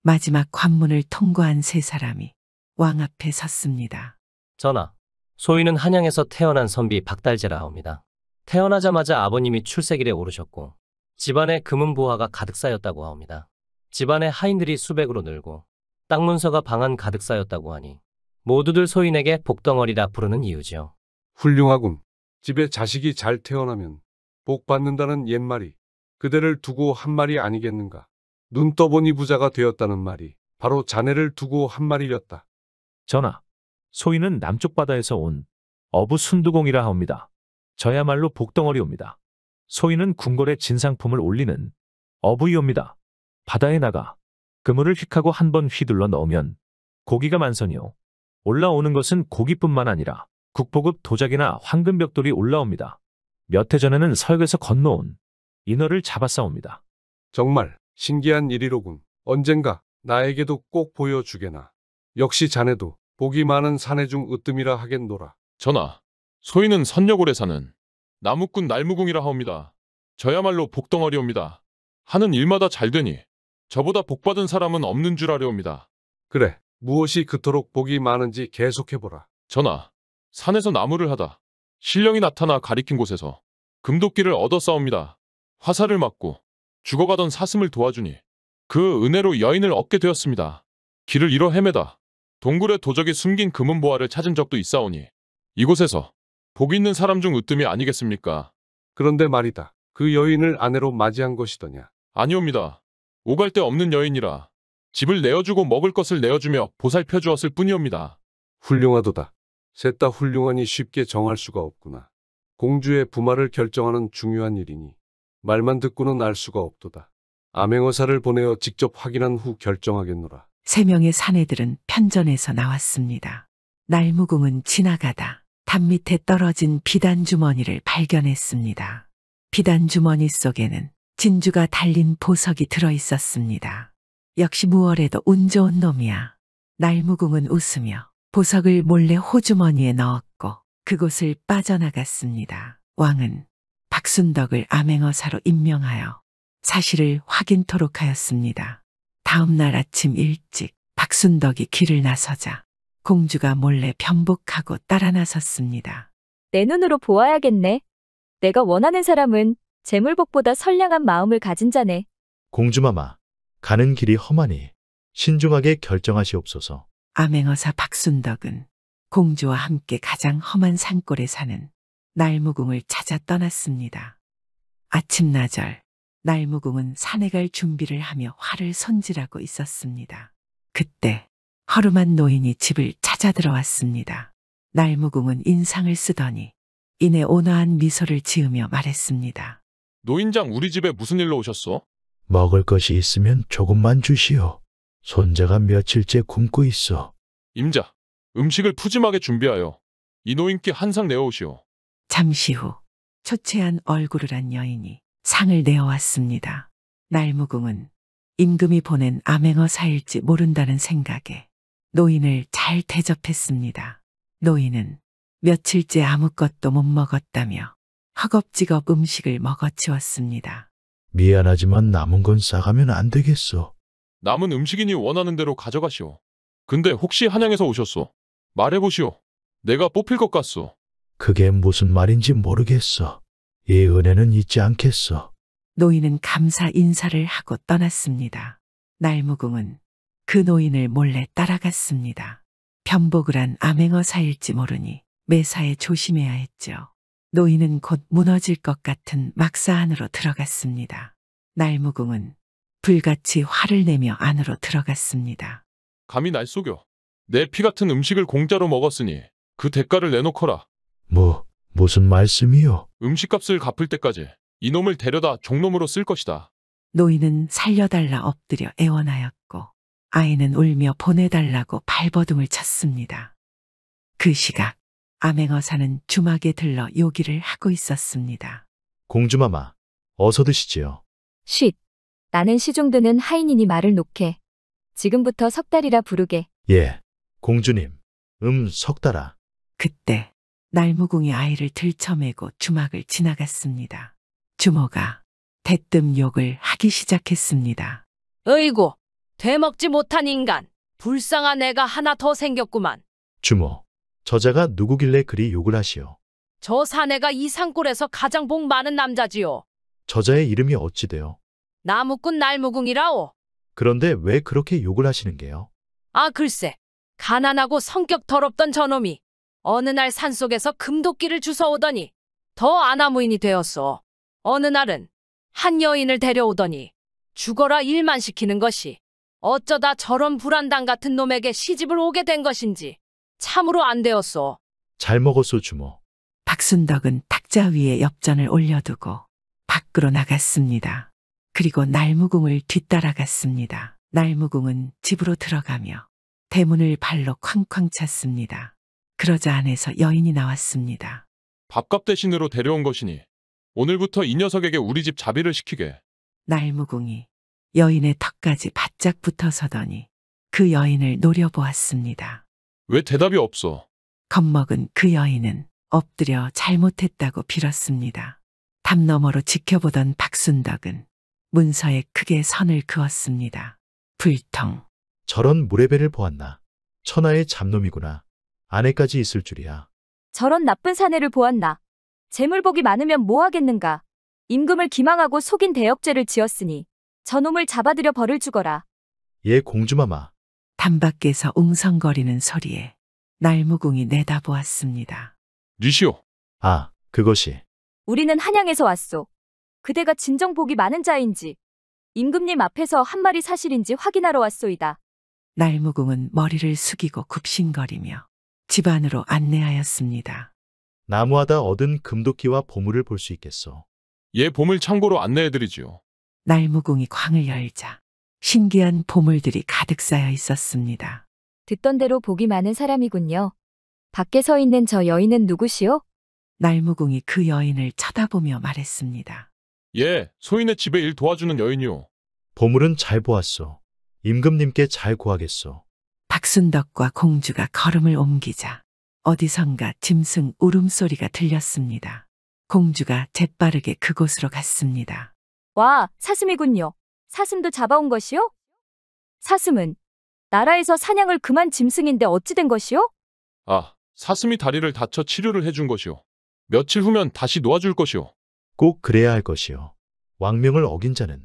마지막 관문을 통과한 세 사람이 왕 앞에 섰습니다. 전하, 소인은 한양에서 태어난 선비 박달재라 하옵니다. 태어나자마자 아버님이 출세길에 오르셨고 집안에 금은 보화가 가득 쌓였다고 하옵니다. 집안에 하인들이 수백으로 늘고 땅 문서가 방안 가득 쌓였다고 하니 모두들 소인에게 복덩어리라 부르는 이유지요. 훌륭하군. 집에 자식이 잘 태어나면 복 받는다는 옛말이 그대를 두고 한 말이 아니겠는가. 눈 떠보니 부자가 되었다는 말이 바로 자네를 두고 한 말이렸다. 전하, 소인은 남쪽 바다에서 온 어부 순두공이라 하옵니다. 저야말로 복덩어리옵니다. 소인은 궁궐에 진상품을 올리는 어부이옵니다. 바다에 나가 그물을 휙하고 한 번 휘둘러 넣으면 고기가 만선이요. 올라오는 것은 고기뿐만 아니라 국보급 도자기나 황금벽돌이 올라옵니다. 몇 해 전에는 서역에서 건너온 인어를 잡아싸옵니다. 정말 신기한 일이로군. 언젠가 나에게도 꼭 보여주게나. 역시 자네도 복이 많은 사내 중 으뜸이라 하겠노라. 전하, 소인은 선여골에 사는 나무꾼 날무궁이라 하옵니다. 저야말로 복덩어리옵니다. 하는 일마다 잘 되니 저보다 복받은 사람은 없는 줄 아려옵니다. 그래, 무엇이 그토록 복이 많은지 계속해보라. 전하, 산에서 나무를 하다 신령이 나타나 가리킨 곳에서 금도끼를 얻어 싸웁니다. 화살을 맞고 죽어가던 사슴을 도와주니 그 은혜로 여인을 얻게 되었습니다. 길을 잃어 헤매다 동굴에 도적이 숨긴 금은 보화를 찾은 적도 있사오니 이곳에서 복 있는 사람 중 으뜸이 아니겠습니까? 그런데 말이다. 그 여인을 아내로 맞이한 것이더냐? 아니옵니다. 오갈 데 없는 여인이라 집을 내어주고 먹을 것을 내어주며 보살펴 주었을 뿐이옵니다. 훌륭하도다. 셋 다 훌륭하니 쉽게 정할 수가 없구나. 공주의 부마를 결정하는 중요한 일이니 말만 듣고는 알 수가 없도다. 암행어사를 보내어 직접 확인한 후 결정하겠노라. 3명의 사내들은 편전에서 나왔습니다. 날무궁은 지나가다 담 밑에 떨어진 비단주머니를 발견했습니다. 비단주머니 속에는 진주가 달린 보석이 들어있었습니다. 역시 무얼해도 운 좋은 놈이야. 날무궁은 웃으며 보석을 몰래 호주머니에 넣었고 그곳을 빠져나갔습니다. 왕은 박순덕을 암행어사로 임명하여 사실을 확인토록 하였습니다. 다음 날 아침 일찍 박순덕이 길을 나서자 공주가 몰래 변복하고 따라 나섰습니다. 내 눈으로 보아야겠네. 내가 원하는 사람은 재물복보다 선량한 마음을 가진 자네. 공주마마, 가는 길이 험하니 신중하게 결정하시옵소서. 암행어사 박순덕은 공주와 함께 가장 험한 산골에 사는 날무궁을 찾아 떠났습니다. 아침나절 날무궁은 산에 갈 준비를 하며 활을 손질하고 있었습니다. 그때 허름한 노인이 집을 찾아 들어왔습니다. 날무궁은 인상을 쓰더니 이내 온화한 미소를 지으며 말했습니다. 노인장, 우리 집에 무슨 일로 오셨소? 먹을 것이 있으면 조금만 주시오. 손자가 며칠째 굶고 있어. 임자, 음식을 푸짐하게 준비하여 이 노인께 한 상 내어오시오. 잠시 후 초췌한 얼굴을 한 여인이 상을 내어왔습니다. 날무궁은 임금이 보낸 암행어 사일지 모른다는 생각에 노인을 잘 대접했습니다. 노인은 며칠째 아무것도 못 먹었다며 허겁지겁 음식을 먹어치웠습니다. 미안하지만 남은 건 싸가면 안 되겠어. 남은 음식이니 원하는 대로 가져가시오. 근데 혹시 한양에서 오셨소? 말해보시오. 내가 뽑힐 것 같소. 그게 무슨 말인지 모르겠어. 이 은혜는 잊지 않겠어. 노인은 감사 인사를 하고 떠났습니다. 날무궁은 그 노인을 몰래 따라갔습니다. 편복을 한 암행어 사일지 모르니 매사에 조심해야 했죠. 노인은 곧 무너질 것 같은 막사 안으로 들어갔습니다. 날무궁은 불같이 화를 내며 안으로 들어갔습니다. 감히 날 속여. 내 피 같은 음식을 공짜로 먹었으니 그 대가를 내놓거라. 무슨 말씀이요? 음식값을 갚을 때까지 이놈을 데려다 종놈으로 쓸 것이다. 노인은 살려달라 엎드려 애원하였고 아이는 울며 보내달라고 발버둥을 쳤습니다. 그 시각 암행어사는 주막에 들러 요기를 하고 있었습니다. 공주마마, 어서 드시지요. 쉿. 나는 시중드는 하인이니 말을 놓게. 지금부터 석달이라 부르게. 예, 공주님. 석달아. 그때 날무궁이 아이를 들쳐매고 주막을 지나갔습니다. 주모가 대뜸 욕을 하기 시작했습니다. 어이구, 되먹지 못한 인간. 불쌍한 애가 하나 더 생겼구만. 주모, 저자가 누구길래 그리 욕을 하시오? 저 사내가 이 산골에서 가장 복 많은 남자지요. 저자의 이름이 어찌 돼요? 나무꾼 날무궁이라오. 그런데 왜 그렇게 욕을 하시는 게요? 아 글쎄, 가난하고 성격 더럽던 저놈이 어느 날 산속에서 금도끼를 주워오더니 더 아나무인이 되었소. 어느 날은 한 여인을 데려오더니 죽어라 일만 시키는 것이 어쩌다 저런 불안당 같은 놈에게 시집을 오게 된 것인지 참으로 안 되었소. 잘 먹었소, 주모. 박순덕은 탁자 위에 엽전을 올려두고 밖으로 나갔습니다. 그리고 날무궁을 뒤따라갔습니다. 날무궁은 집으로 들어가며 대문을 발로 쾅쾅 찼습니다. 그러자 안에서 여인이 나왔습니다. 밥값 대신으로 데려온 것이니 오늘부터 이 녀석에게 우리 집 자비를 시키게. 날무궁이 여인의 턱까지 바짝 붙어서더니 그 여인을 노려보았습니다. 왜 대답이 없어? 겁먹은 그 여인은 엎드려 잘못했다고 빌었습니다. 담 너머로 지켜보던 박순덕은 문서에 크게 선을 그었습니다. 불통. 저런 무례배를 보았나. 천하의 잡놈이구나. 아내까지 있을 줄이야. 저런 나쁜 사내를 보았나. 재물복이 많으면 뭐 하겠는가. 임금을 기망하고 속인 대역죄를 지었으니 저놈을 잡아들여 벌을 주거라. 예, 공주마마. 담 밖에서 웅성거리는 소리에 날무궁이 내다보았습니다. 뉘시오. 아, 그것이. 우리는 한양에서 왔소. 그대가 진정 복이 많은 자인지 임금님 앞에서 한 말이 사실인지 확인하러 왔소이다. 날무궁은 머리를 숙이고 굽신거리며 집 안으로 안내하였습니다. 나무하다 얻은 금도끼와 보물을 볼 수 있겠소. 예, 보물 창고로 안내해드리지요. 날무궁이 광을 열자 신기한 보물들이 가득 쌓여 있었습니다. 듣던 대로 복이 많은 사람이군요. 밖에 서 있는 저 여인은 누구시오? 날무궁이 그 여인을 쳐다보며 말했습니다. 예, 소인의 집에 일 도와주는 여인이요. 보물은 잘 보았소. 임금님께 잘 구하겠소. 박순덕과 공주가 걸음을 옮기자 어디선가 짐승 울음소리가 들렸습니다. 공주가 재빠르게 그곳으로 갔습니다. 와, 사슴이군요. 사슴도 잡아온 것이요? 사슴은 나라에서 사냥을 금한 짐승인데 어찌 된 것이요? 아, 사슴이 다리를 다쳐 치료를 해준 것이요. 며칠 후면 다시 놓아줄 것이요. 꼭 그래야 할 것이요. 왕명을 어긴 자는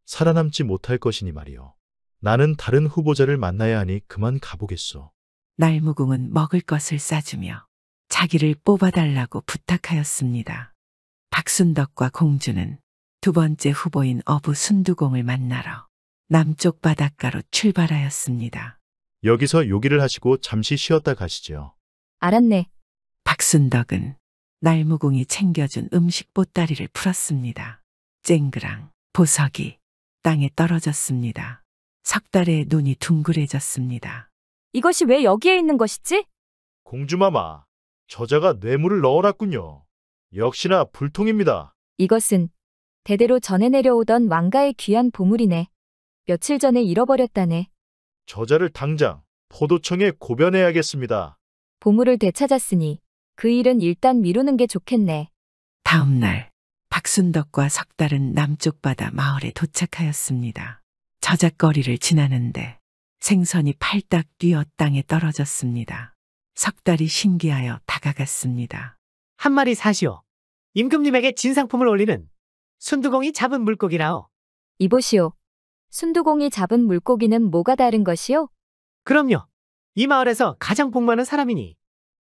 살아남지 못할 것이니 말이요. 나는 다른 후보자를 만나야 하니 그만 가보겠소. 날무궁은 먹을 것을 싸주며 자기를 뽑아달라고 부탁하였습니다. 박순덕과 공주는 두 번째 후보인 어부 순두공을 만나러 남쪽 바닷가로 출발하였습니다. 여기서 요기를 하시고 잠시 쉬었다 가시죠. 알았네. 박순덕은 날무궁이 챙겨준 음식 보따리를 풀었습니다. 쨍그랑, 보석이, 땅에 떨어졌습니다. 석 달의 눈이 둥그레졌습니다. 이것이 왜 여기에 있는 것이지? 공주마마, 저자가 뇌물을 넣어놨군요. 역시나 불통입니다. 이것은 대대로 전해 내려오던 왕가의 귀한 보물이네. 며칠 전에 잃어버렸다네. 저자를 당장 포도청에 고변해야겠습니다. 보물을 되찾았으니 그 일은 일단 미루는 게 좋겠네. 다음 날 박순덕과 석달은 남쪽 바다 마을에 도착하였습니다. 저작거리를 지나는데 생선이 팔딱 뛰어 땅에 떨어졌습니다. 석달이 신기하여 다가갔습니다. 한 마리 사시오. 임금님에게 진상품을 올리는 순두공이 잡은 물고기라오. 이보시오. 순두공이 잡은 물고기는 뭐가 다른 것이오? 그럼요. 이 마을에서 가장 복 많은 사람이니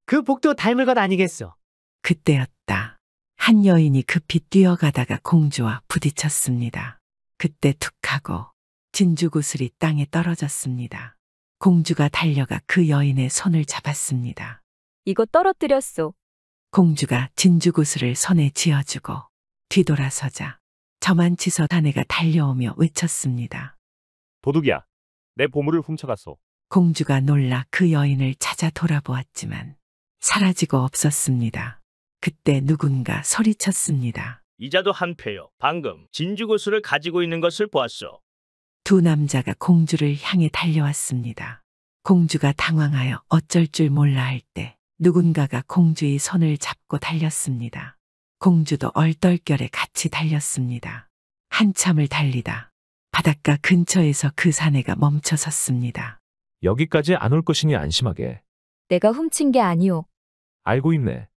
그 복도 닮을 것 아니겠소. 그때였다. 한 여인이 급히 뛰어가다가 공주와 부딪혔습니다. 그때 툭 하고 진주구슬이 땅에 떨어졌습니다. 공주가 달려가 그 여인의 손을 잡았습니다. 이거 떨어뜨렸소. 공주가 진주구슬을 손에 쥐어주고 뒤돌아서자 저만치서 아내가 달려오며 외쳤습니다. 도둑이야. 내 보물을 훔쳐갔소. 공주가 놀라 그 여인을 찾아 돌아보았지만 사라지고 없었습니다. 그때 누군가 소리쳤습니다. 이자도 한패요. 방금 진주구슬을 가지고 있는 것을 보았소. 두 남자가 공주를 향해 달려왔습니다. 공주가 당황하여 어쩔 줄 몰라 할 때 누군가가 공주의 손을 잡고 달렸습니다. 공주도 얼떨결에 같이 달렸습니다. 한참을 달리다 바닷가 근처에서 그 사내가 멈춰 섰습니다. 여기까지 안 올 것이니 안심하게. 내가 훔친 게 아니오. 알고 있네.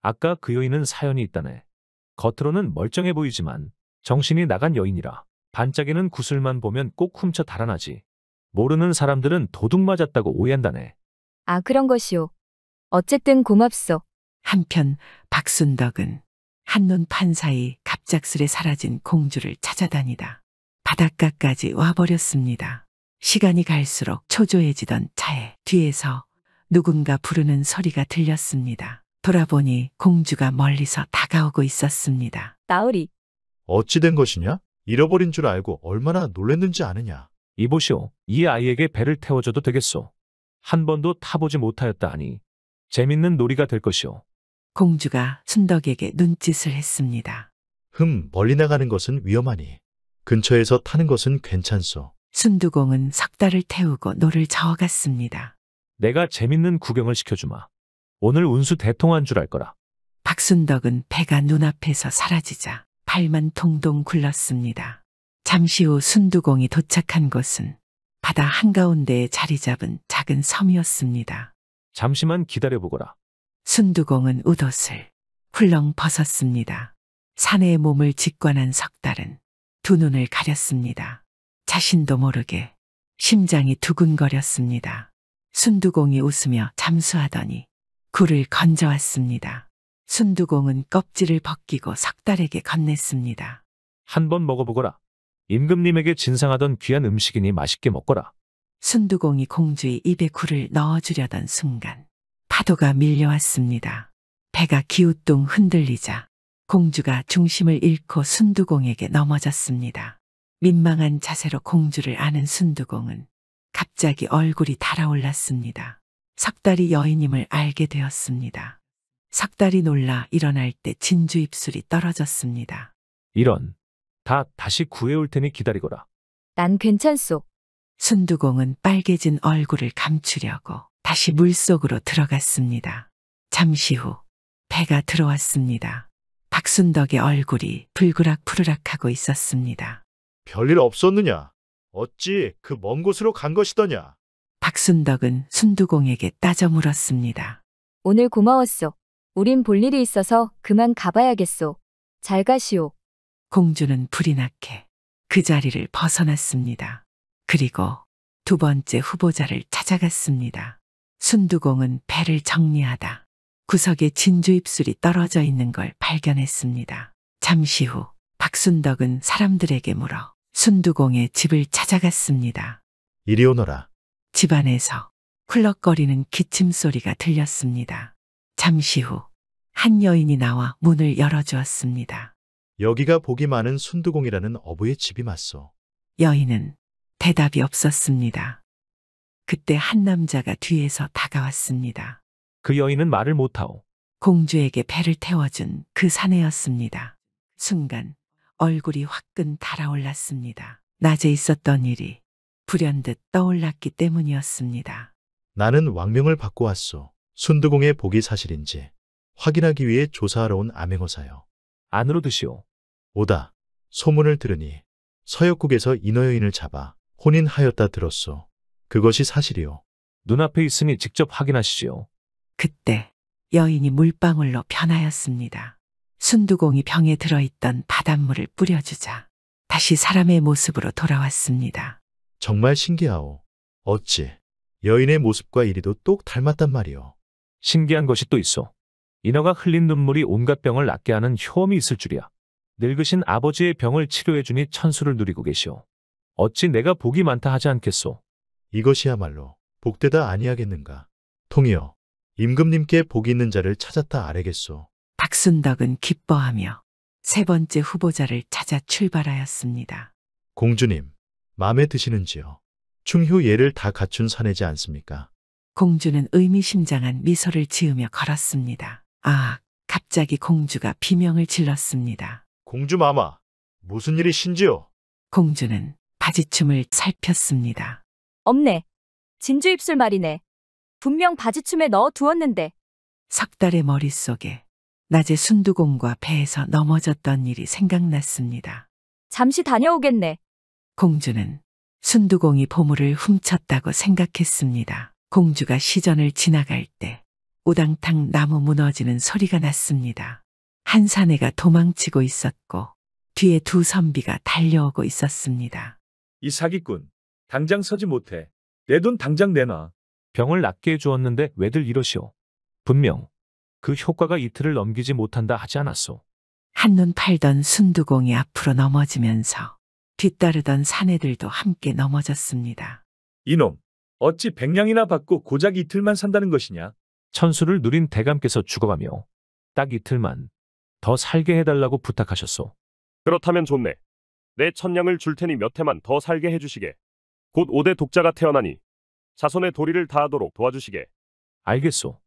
아까 그 여인은 사연이 있다네. 겉으로는 멀쩡해 보이지만 정신이 나간 여인이라 반짝이는 구슬만 보면 꼭 훔쳐 달아나지. 모르는 사람들은 도둑 맞았다고 오해한다네. 아, 그런 것이오. 어쨌든 고맙소. 한편 박순덕은 한눈 판 사이 갑작스레 사라진 공주를 찾아다니다 바닷가까지 와버렸습니다. 시간이 갈수록 초조해지던 차에 뒤에서 누군가 부르는 소리가 들렸습니다. 돌아보니 공주가 멀리서 다가오고 있었습니다. 나으리. 어찌 된 것이냐? 잃어버린 줄 알고 얼마나 놀랬는지 아느냐? 이보시오. 이 아이에게 배를 태워줘도 되겠소. 한 번도 타보지 못하였다 하니 재밌는 놀이가 될 것이오. 공주가 순덕에게 눈짓을 했습니다. 멀리 나가는 것은 위험하니 근처에서 타는 것은 괜찮소. 순두공은 석 달을 태우고 노를 저어갔습니다. 내가 재밌는 구경을 시켜주마. 오늘 운수 대통한 줄 알 거라. 박순덕은 배가 눈앞에서 사라지자 발만 동동 굴렀습니다. 잠시 후 순두공이 도착한 곳은 바다 한가운데에 자리 잡은 작은 섬이었습니다. 잠시만 기다려보거라. 순두공은 웃옷을 훌렁 벗었습니다. 사내의 몸을 직관한 석달은 두 눈을 가렸습니다. 자신도 모르게 심장이 두근거렸습니다. 순두공이 웃으며 잠수하더니 굴을 건져왔습니다. 순두공은 껍질을 벗기고 석달에게 건넸습니다. 한번 먹어보거라. 임금님에게 진상하던 귀한 음식이니 맛있게 먹거라. 순두공이 공주의 입에 굴을 넣어주려던 순간 파도가 밀려왔습니다. 배가 기우뚱 흔들리자 공주가 중심을 잃고 순두공에게 넘어졌습니다. 민망한 자세로 공주를 안은 순두공은 갑자기 얼굴이 달아올랐습니다. 석달이 여인임을 알게 되었습니다. 석달이 놀라 일어날 때 진주 입술이 떨어졌습니다. 이런. 다시 구해올 테니 기다리거라. 난 괜찮소. 순두공은 빨개진 얼굴을 감추려고 다시 물속으로 들어갔습니다. 잠시 후 배가 들어왔습니다. 박순덕의 얼굴이 불그락푸르락하고 있었습니다. 별일 없었느냐? 어찌 그 먼 곳으로 간 것이더냐? 박순덕은 순두공에게 따져 물었습니다. 오늘 고마웠소. 우린 볼 일이 있어서 그만 가봐야겠소. 잘 가시오. 공주는 불이 나게 그 자리를 벗어났습니다. 그리고 두 번째 후보자를 찾아갔습니다. 순두공은 배를 정리하다 구석에 진주 입술이 떨어져 있는 걸 발견했습니다. 잠시 후 박순덕은 사람들에게 물어 순두공의 집을 찾아갔습니다. 이리 오너라. 집안에서 쿨럭거리는 기침 소리가 들렸습니다. 잠시 후 한 여인이 나와 문을 열어주었습니다. 여기가 복이 많은 순두공이라는 어부의 집이 맞소. 여인은 대답이 없었습니다. 그때 한 남자가 뒤에서 다가왔습니다. 그 여인은 말을 못하오. 공주에게 배를 태워준 그 사내였습니다. 순간 얼굴이 화끈 달아올랐습니다. 낮에 있었던 일이 불현듯 떠올랐기 때문이었습니다. 나는 왕명을 받고 왔소. 순두공의 복이 사실인지 확인하기 위해 조사하러 온 암행어사요. 안으로 드시오. 오다. 소문을 들으니 서역국에서 인어 여인을 잡아 혼인하였다 들었소. 그것이 사실이오. 눈앞에 있으니 직접 확인하시지요. 그때 여인이 물방울로 변하였습니다. 순두공이 병에 들어있던 바닷물을 뿌려주자 다시 사람의 모습으로 돌아왔습니다. 정말 신기하오. 어찌 여인의 모습과 이리도 똑 닮았단 말이오. 신기한 것이 또 있어. 인어가 흘린 눈물이 온갖 병을 낫게 하는 효험이 있을 줄이야. 늙으신 아버지의 병을 치료해주니 천수를 누리고 계시오. 어찌 내가 복이 많다 하지 않겠소. 이것이야말로 복되다 아니하겠는가. 통이여, 임금님께 복이 있는 자를 찾았다 아래겠소. 박순덕은 기뻐하며 세 번째 후보자를 찾아 출발하였습니다. 공주님, 마음에 드시는지요? 충효 예를 다 갖춘 사내지 않습니까? 공주는 의미심장한 미소를 지으며 걸었습니다. 아, 갑자기 공주가 비명을 질렀습니다. 공주 마마, 무슨 일이신지요? 공주는 바지춤을 살폈습니다. 없네. 진주 입술 말이네. 분명 바지춤에 넣어 두었는데. 석 달의 머릿속에 낮에 순두공과 배에서 넘어졌던 일이 생각났습니다. 잠시 다녀오겠네. 공주는 순두공이 보물을 훔쳤다고 생각했습니다. 공주가 시전을 지나갈 때 우당탕 나무 무너지는 소리가 났습니다. 한 사내가 도망치고 있었고 뒤에 두 선비가 달려오고 있었습니다. 이 사기꾼, 당장 서지 못해. 내 돈 당장 내놔. 병을 낫게 해주었는데 왜들 이러시오. 분명 그 효과가 이틀을 넘기지 못한다 하지 않았소. 한눈 팔던 순두공이 앞으로 넘어지면서 뒤따르던 사내들도 함께 넘어졌습니다. 이놈, 어찌 100냥이나 받고 고작 이틀만 산다는 것이냐? 천수를 누린 대감께서 죽어가며 딱 이틀만 더 살게 해달라고 부탁하셨소. 그렇다면 좋네. 내 1000냥을 줄 테니 몇 해만 더 살게 해주시게. 곧 5대 독자가 태어나니 자손의 도리를 다하도록 도와주시게. 알겠소.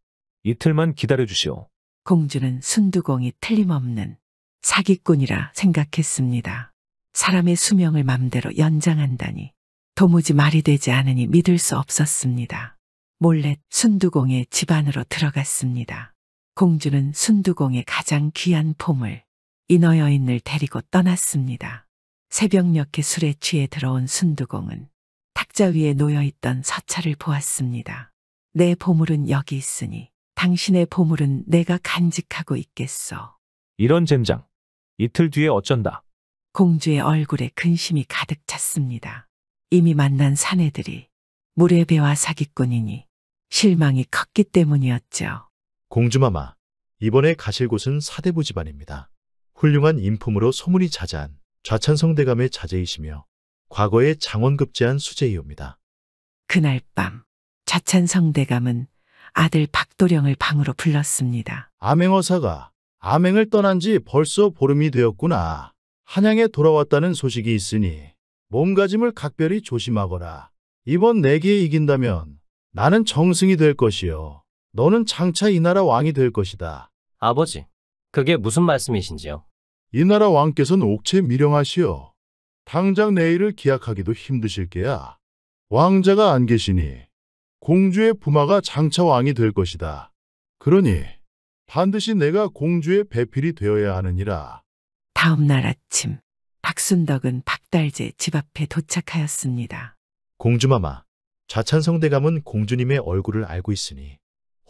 이틀만 기다려주시오. 공주는 순두공이 틀림없는 사기꾼이라 생각했습니다. 사람의 수명을 맘대로 연장한다니 도무지 말이 되지 않으니 믿을 수 없었습니다. 몰래 순두공의 집 안으로 들어갔습니다. 공주는 순두공의 가장 귀한 보물, 인어 여인을 데리고 떠났습니다. 새벽녘에 술에 취해 들어온 순두공은 탁자 위에 놓여있던 서찰을 보았습니다. 내 보물은 여기 있으니 당신의 보물은 내가 간직하고 있겠소. 이런 젠장. 이틀 뒤에 어쩐다. 공주의 얼굴에 근심이 가득 찼습니다. 이미 만난 사내들이 물의 배와 사기꾼이니 실망이 컸기 때문이었죠. 공주마마, 이번에 가실 곳은 사대부 집안입니다. 훌륭한 인품으로 소문이 자자한 좌찬성대감의 자제이시며 과거에 장원급제한 수제이옵니다. 그날 밤 좌찬성대감은 아들 박도령을 방으로 불렀습니다. 암행어사가 암행을 떠난 지 벌써 보름이 되었구나. 한양에 돌아왔다는 소식이 있으니 몸가짐을 각별히 조심하거라. 이번 내기에 이긴다면 나는 정승이 될 것이요. 너는 장차 이 나라 왕이 될 것이다. 아버지, 그게 무슨 말씀이신지요? 이 나라 왕께서는 옥체 미령하시오. 당장 내일을 기약하기도 힘드실 게야. 왕자가 안 계시니 공주의 부마가 장차 왕이 될 것이다. 그러니 반드시 내가 공주의 배필이 되어야 하느니라. 다음 날 아침 박순덕은 박달재 집 앞에 도착하였습니다. 공주마마, 좌찬성대감은 공주님의 얼굴을 알고 있으니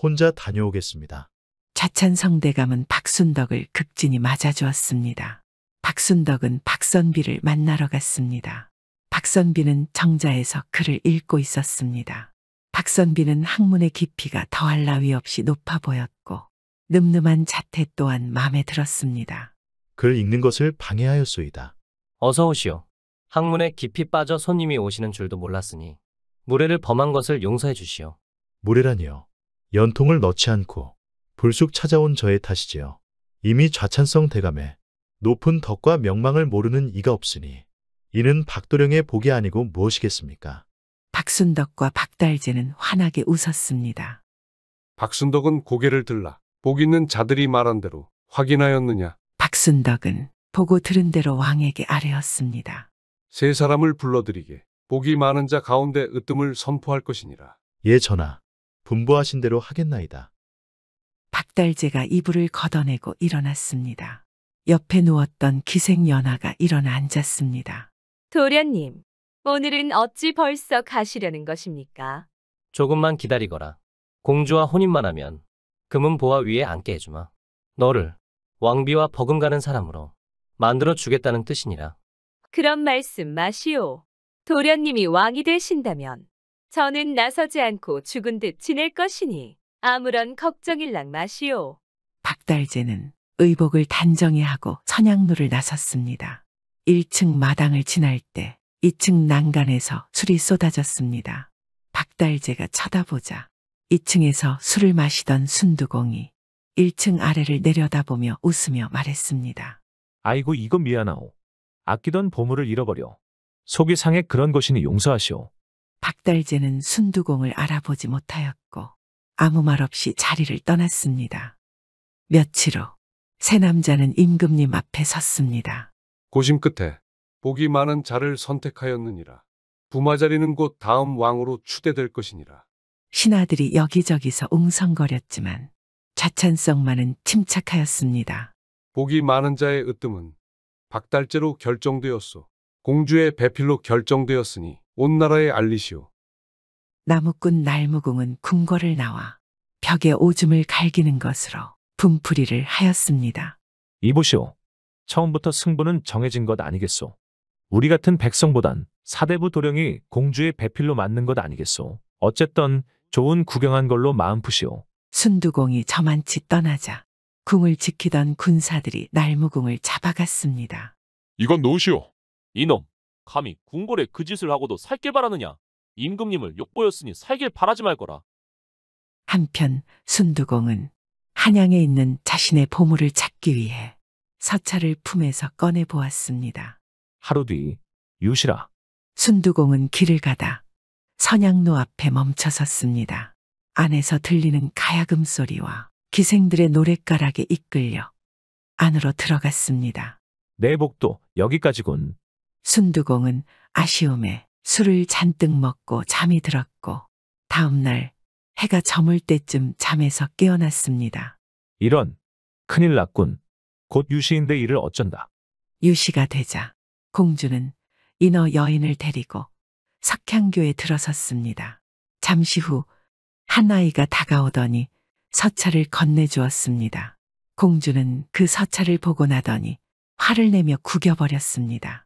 혼자 다녀오겠습니다. 좌찬성대감은 박순덕을 극진히 맞아주었습니다. 박순덕은 박선비를 만나러 갔습니다. 박선비는 정자에서 글을 읽고 있었습니다. 박선비는 학문의 깊이가 더할 나위 없이 높아 보였고 늠름한 자태 또한 마음에 들었습니다. 글 읽는 것을 방해하였소이다. 어서 오시오. 학문에 깊이 빠져 손님이 오시는 줄도 몰랐으니 무례를 범한 것을 용서해 주시오. 무례라니요. 연통을 넣지 않고 불쑥 찾아온 저의 탓이지요. 이미 좌찬성 대감에 높은 덕과 명망을 모르는 이가 없으니 이는 박도령의 복이 아니고 무엇이겠습니까? 박순덕과 박달재는 환하게 웃었습니다. 박순덕은 고개를 들라 복 있는 자들이 말한 대로 확인하였느냐? 박순덕은 보고 들은 대로 왕에게 아뢰었습니다. 세 사람을 불러들이게 복이 많은 자 가운데 으뜸을 선포할 것이니라. 예 전하, 분부하신 대로 하겠나이다. 박달재가 이불을 걷어내고 일어났습니다. 옆에 누웠던 기생연하가 일어나 앉았습니다. 도련님, 오늘은 어찌 벌써 가시려는 것입니까? 조금만 기다리거라. 공주와 혼인만 하면 금은 보화 위에 앉게 해주마. 너를 왕비와 버금가는 사람으로 만들어 주겠다는 뜻이니라. 그런 말씀 마시오. 도련님이 왕이 되신다면 저는 나서지 않고 죽은 듯 지낼 것이니 아무런 걱정일랑 마시오. 박달재는 의복을 단정히 하고 선양로를 나섰습니다. 1층 마당을 지날 때 2층 난간에서 술이 쏟아졌습니다. 박달재가 쳐다보자 2층에서 술을 마시던 순두공이 1층 아래를 내려다보며 웃으며 말했습니다. 아이고 이거 미안하오. 아끼던 보물을 잃어버려. 속이 상해 그런 것이니 용서하시오. 박달재는 순두공을 알아보지 못하였고 아무 말 없이 자리를 떠났습니다. 며칠 후 새 남자는 임금님 앞에 섰습니다. 고심 끝에 복이 많은 자를 선택하였느니라. 부마자리는 곧 다음 왕으로 추대될 것이니라. 신하들이 여기저기서 웅성거렸지만 좌찬성만은 침착하였습니다. 복이 많은 자의 으뜸은 박달재로 결정되었소. 공주의 배필로 결정되었으니 온 나라에 알리시오. 나무꾼 날무궁은 궁궐을 나와 벽에 오줌을 갈기는 것으로 분풀이를 하였습니다. 이보시오. 처음부터 승부는 정해진 것 아니겠소. 우리 같은 백성보단 사대부 도령이 공주의 배필로 맞는 것 아니겠소. 어쨌든 좋은 구경한 걸로 마음 푸시오. 순두공이 저만치 떠나자 궁을 지키던 군사들이 날무궁을 잡아갔습니다. 이건 놓으시오. 이놈, 감히 궁궐에 그 짓을 하고도 살길 바라느냐? 임금님을 욕보였으니 살길 바라지 말거라. 한편 순두공은 한양에 있는 자신의 보물을 찾기 위해 서찰을 품에서 꺼내 보았습니다. 하루 뒤 유실아. 순두공은 길을 가다 선양로 앞에 멈춰 섰습니다. 안에서 들리는 가야금 소리와 기생들의 노랫가락에 이끌려 안으로 들어갔습니다. 내 복도 여기까지군. 순두공은 아쉬움에 술을 잔뜩 먹고 잠이 들었고 다음 날 해가 저물 때쯤 잠에서 깨어났습니다. 이런, 큰일 났군. 곧 유시인데 이를 어쩐다. 유시가 되자 공주는 인어 여인을 데리고 석향교에 들어섰습니다. 잠시 후 한 아이가 다가오더니 서찰을 건네주었습니다. 공주는 그 서찰을 보고 나더니 화를 내며 구겨버렸습니다.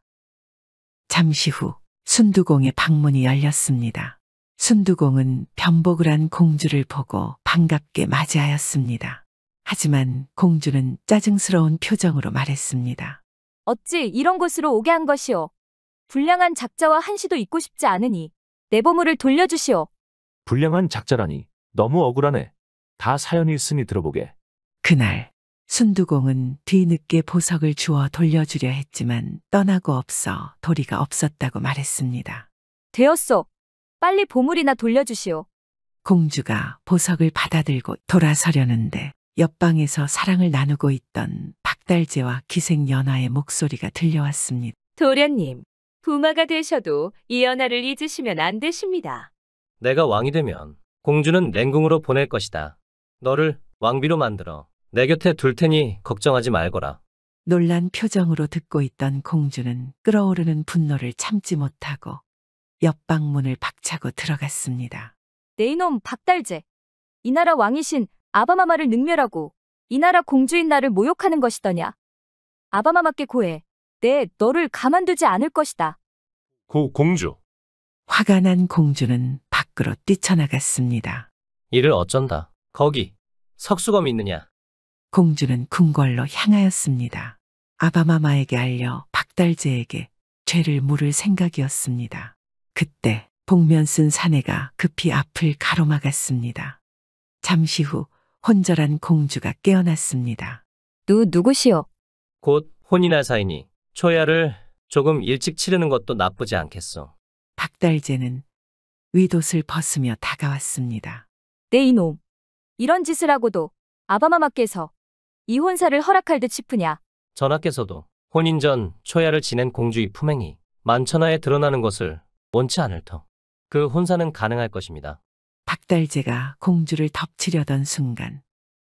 잠시 후 순두공의 방문이 열렸습니다. 순두공은 변복을 한 공주를 보고 반갑게 맞이하였습니다. 하지만 공주는 짜증스러운 표정으로 말했습니다. 어찌 이런 곳으로 오게 한 것이오. 불량한 작자와 한시도 있고 싶지 않으니 내 보물을 돌려주시오. 불량한 작자라니 너무 억울하네. 다 사연이 있으니 들어보게. 그날 순두공은 뒤늦게 보석을 주어 돌려주려 했지만 떠나고 없어 도리가 없었다고 말했습니다. 되었소. 빨리 보물이나 돌려주시오. 공주가 보석을 받아들고 돌아서려는데 옆방에서 사랑을 나누고 있던 박달재와 기생연하의 목소리가 들려왔습니다. 도련님, 부마가 되셔도 이 연하를 잊으시면 안 되십니다. 내가 왕이 되면 공주는 냉궁으로 보낼 것이다. 너를 왕비로 만들어 내 곁에 둘 테니 걱정하지 말거라. 놀란 표정으로 듣고 있던 공주는 끓어오르는 분노를 참지 못하고 옆방 문을 박차고 들어갔습니다. 내 이놈 박달재. 이 나라 왕이신 아바마마를 능멸하고 이 나라 공주인 나를 모욕하는 것이더냐. 아바마마께 고해. 내 너를 가만두지 않을 것이다. 공주. 화가 난 공주는 밖으로 뛰쳐나갔습니다. 이를 어쩐다. 거기 석수검이 있느냐. 공주는 궁궐로 향하였습니다. 아바마마에게 알려 박달재에게 죄를 물을 생각이었습니다. 그때 복면 쓴 사내가 급히 앞을 가로막았습니다. 잠시 후 혼절한 공주가 깨어났습니다. 누구시오? 곧 혼인할 사이니 초야를 조금 일찍 치르는 것도 나쁘지 않겠소. 박달재는 윗옷을 벗으며 다가왔습니다. 네 이놈. 이런 짓을 하고도 아바마마께서 이 혼사를 허락할 듯 싶으냐. 전하께서도 혼인 전 초야를 지낸 공주의 품행이 만천하에 드러나는 것을 원치 않을 터. 그 혼사는 가능할 것입니다. 박달재가 공주를 덮치려던 순간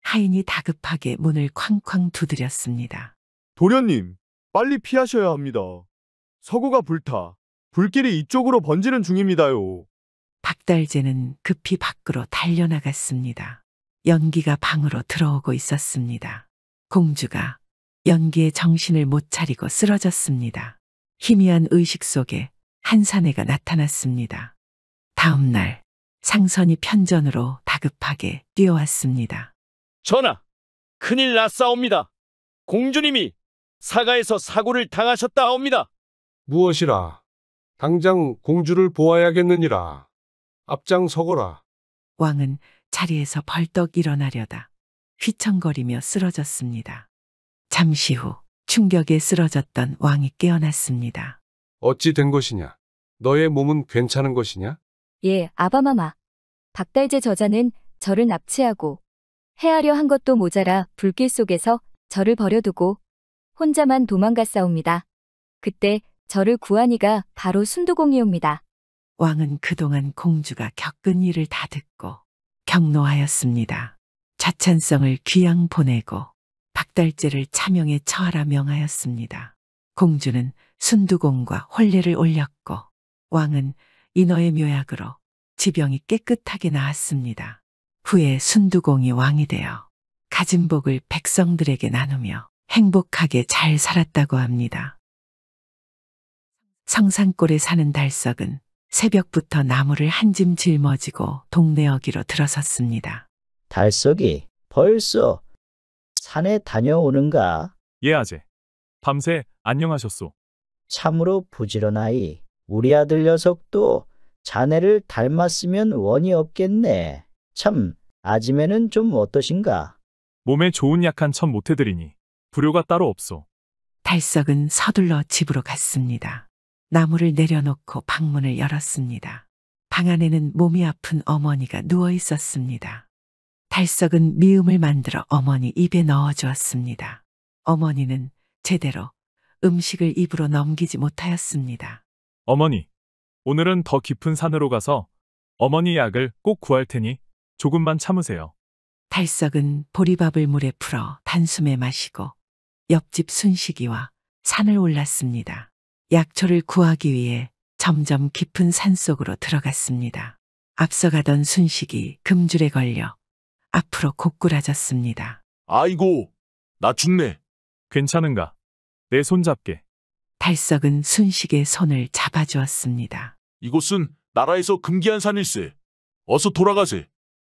하인이 다급하게 문을 쾅쾅 두드렸습니다. 도련님, 빨리 피하셔야 합니다. 서구가 불타 불길이 이쪽으로 번지는 중입니다요. 박달재는 급히 밖으로 달려나갔습니다. 연기가 방으로 들어오고 있었습니다. 공주가 연기에 정신을 못 차리고 쓰러졌습니다. 희미한 의식 속에 한 사내가 나타났습니다. 다음 날 상선이 편전으로 다급하게 뛰어왔습니다. 전하, 큰일 났사옵니다. 공주님이 사가에서 사고를 당하셨다옵니다. 무엇이라? 당장 공주를 보아야겠느니라. 앞장서거라. 왕은 자리에서 벌떡 일어나려다 휘청거리며 쓰러졌습니다. 잠시 후 충격에 쓰러졌던 왕이 깨어났습니다. 어찌 된 것이냐? 너의 몸은 괜찮은 것이냐? 예, 아바마마. 박달재 저자는 저를 납치하고 해하려 한 것도 모자라 불길 속에서 저를 버려두고 혼자만 도망갔사옵니다. 그때 저를 구한 이가 바로 순두공이옵니다. 왕은 그동안 공주가 겪은 일을 다 듣고 경노하였습니다. 자찬성을 귀양 보내고 박달재를 차명에 처하라 명하였습니다. 공주는 순두공과 혼례를 올렸고 왕은 인어의 묘약으로 지병이 깨끗하게 나았습니다. 후에 순두공이 왕이 되어 가진 복을 백성들에게 나누며 행복하게 잘 살았다고 합니다. 성산골에 사는 달석은 새벽부터 나무를 한 짐 짊어지고 동네 어귀로 들어섰습니다. 달석이 벌써 산에 다녀오는가? 예, 아재. 밤새 안녕하셨소. 참으로 부지런하이. 우리 아들 녀석도 자네를 닮았으면 원이 없겠네. 참, 아지매는 좀 어떠신가? 몸에 좋은 약한 천 못해드리니 불효가 따로 없소. 달석은 서둘러 집으로 갔습니다. 나무를 내려놓고 방문을 열었습니다. 방 안에는 몸이 아픈 어머니가 누워 있었습니다. 달석은 미음을 만들어 어머니 입에 넣어주었습니다. 어머니는 제대로 음식을 입으로 넘기지 못하였습니다. 어머니, 오늘은 더 깊은 산으로 가서 어머니 약을 꼭 구할 테니 조금만 참으세요. 달석은 보리밥을 물에 풀어 단숨에 마시고 옆집 순식이와 산을 올랐습니다. 약초를 구하기 위해 점점 깊은 산속으로 들어갔습니다. 앞서가던 순식이 금줄에 걸려 앞으로 고꾸라졌습니다. 아이고, 나 죽네. 괜찮은가? 내 손 잡게. 달석은 순식의 손을 잡아주었습니다. 이곳은 나라에서 금기한 산일세. 어서 돌아가세.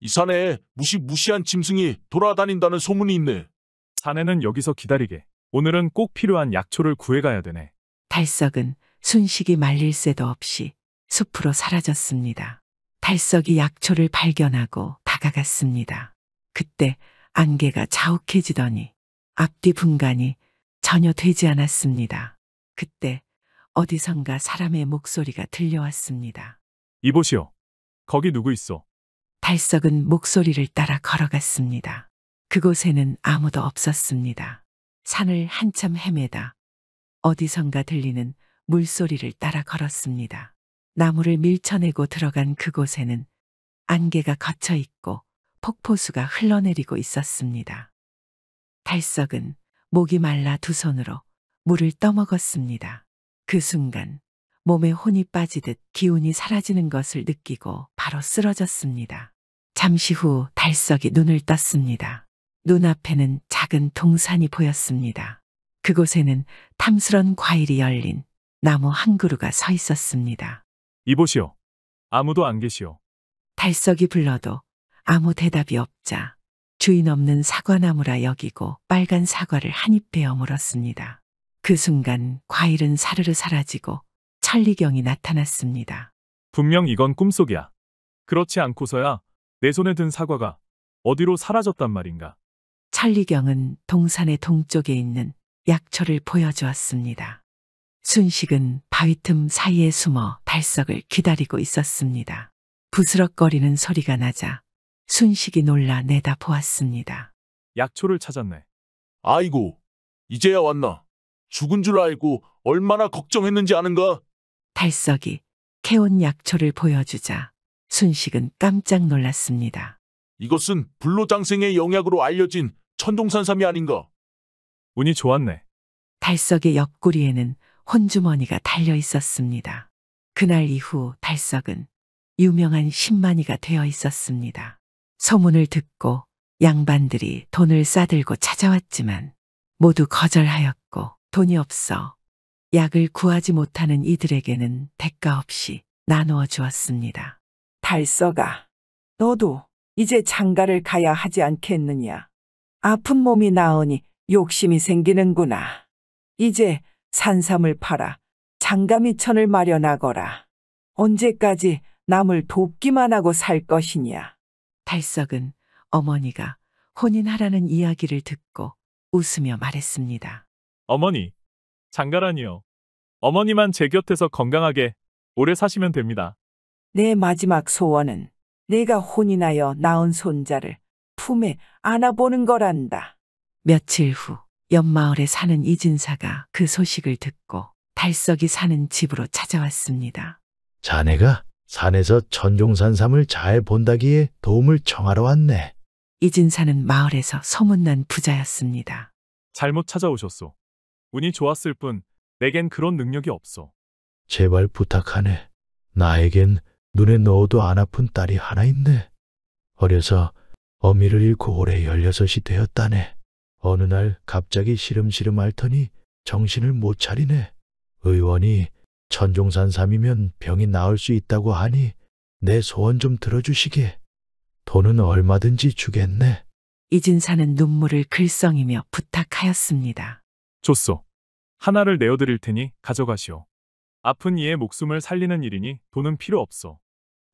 이 산에 무시무시한 짐승이 돌아다닌다는 소문이 있네. 사내는 여기서 기다리게. 오늘은 꼭 필요한 약초를 구해가야 되네. 달석은 순식이 말릴 새도 없이 숲으로 사라졌습니다. 달석이 약초를 발견하고 다가갔습니다. 그때 안개가 자욱해지더니 앞뒤 분간이 전혀 되지 않았습니다. 그때 어디선가 사람의 목소리가 들려왔습니다. 이보시오. 거기 누구 있어? 달석은 목소리를 따라 걸어갔습니다. 그곳에는 아무도 없었습니다. 산을 한참 헤매다 어디선가 들리는 물소리를 따라 걸었습니다. 나무를 밀쳐내고 들어간 그곳에는 안개가 걷혀 있고 폭포수가 흘러내리고 있었습니다. 달석은 목이 말라 두 손으로 물을 떠먹었습니다. 그 순간 몸에 혼이 빠지듯 기운이 사라지는 것을 느끼고 바로 쓰러졌습니다. 잠시 후 달석이 눈을 떴습니다. 눈앞에는 작은 동산이 보였습니다. 그곳에는 탐스런 과일이 열린 나무 한 그루가 서 있었습니다. 이보시오. 아무도 안 계시오. 달석이 불러도 아무 대답이 없자 주인 없는 사과나무라 여기고 빨간 사과를 한 입 베어 물었습니다. 그 순간 과일은 사르르 사라지고 천리경이 나타났습니다. 분명 이건 꿈속이야. 그렇지 않고서야 내 손에 든 사과가 어디로 사라졌단 말인가. 천리경은 동산의 동쪽에 있는 약초를 보여주었습니다. 순식은 바위 틈 사이에 숨어 달석을 기다리고 있었습니다. 부스럭거리는 소리가 나자 순식이 놀라 내다보았습니다. 약초를 찾았네. 아이고, 이제야 왔나. 죽은 줄 알고 얼마나 걱정했는지 아는가? 달석이 캐온 약초를 보여주자 순식은 깜짝 놀랐습니다. 이것은 불로장생의 영약으로 알려진 천종산삼이 아닌가? 운이 좋았네. 달석의 옆구리에는 혼주머니가 달려 있었습니다. 그날 이후 달석은 유명한 신만이가 되어 있었습니다. 소문을 듣고 양반들이 돈을 싸들고 찾아왔지만 모두 거절하였고 돈이 없어 약을 구하지 못하는 이들에게는 대가 없이 나누어 주었습니다. 달석아, 너도 이제 장가를 가야 하지 않겠느냐? 아픈 몸이 나으니 욕심이 생기는구나. 이제 산삼을 팔아 장가미천을 마련하거라. 언제까지 남을 돕기만 하고 살 것이냐? 달석은 어머니가 혼인하라는 이야기를 듣고 웃으며 말했습니다. 어머니, 장가라니요. 어머니만 제 곁에서 건강하게 오래 사시면 됩니다. 내 마지막 소원은 내가 혼인하여 낳은 손자를 품에 안아보는 거란다. 며칠 후 옆마을에 사는 이진사가 그 소식을 듣고 달석이 사는 집으로 찾아왔습니다. 자네가 산에서 천종산삼을 잘 본다기에 도움을 청하러 왔네. 이진사는 마을에서 소문난 부자였습니다. 잘못 찾아오셨소. 운이 좋았을 뿐 내겐 그런 능력이 없소. 제발 부탁하네. 나에겐 눈에 넣어도 안 아픈 딸이 하나 있네. 어려서 어미를 잃고 올해 16이 되었다네. 어느 날 갑자기 시름시름 앓더니 정신을 못 차리네. 의원이 천종산삼이면 병이 나을 수 있다고 하니 내 소원 좀 들어주시게. 돈은 얼마든지 주겠네. 이진사는 눈물을 글썽이며 부탁하였습니다. 좋소. 하나를 내어드릴 테니 가져가시오. 아픈 이의 목숨을 살리는 일이니 돈은 필요 없소.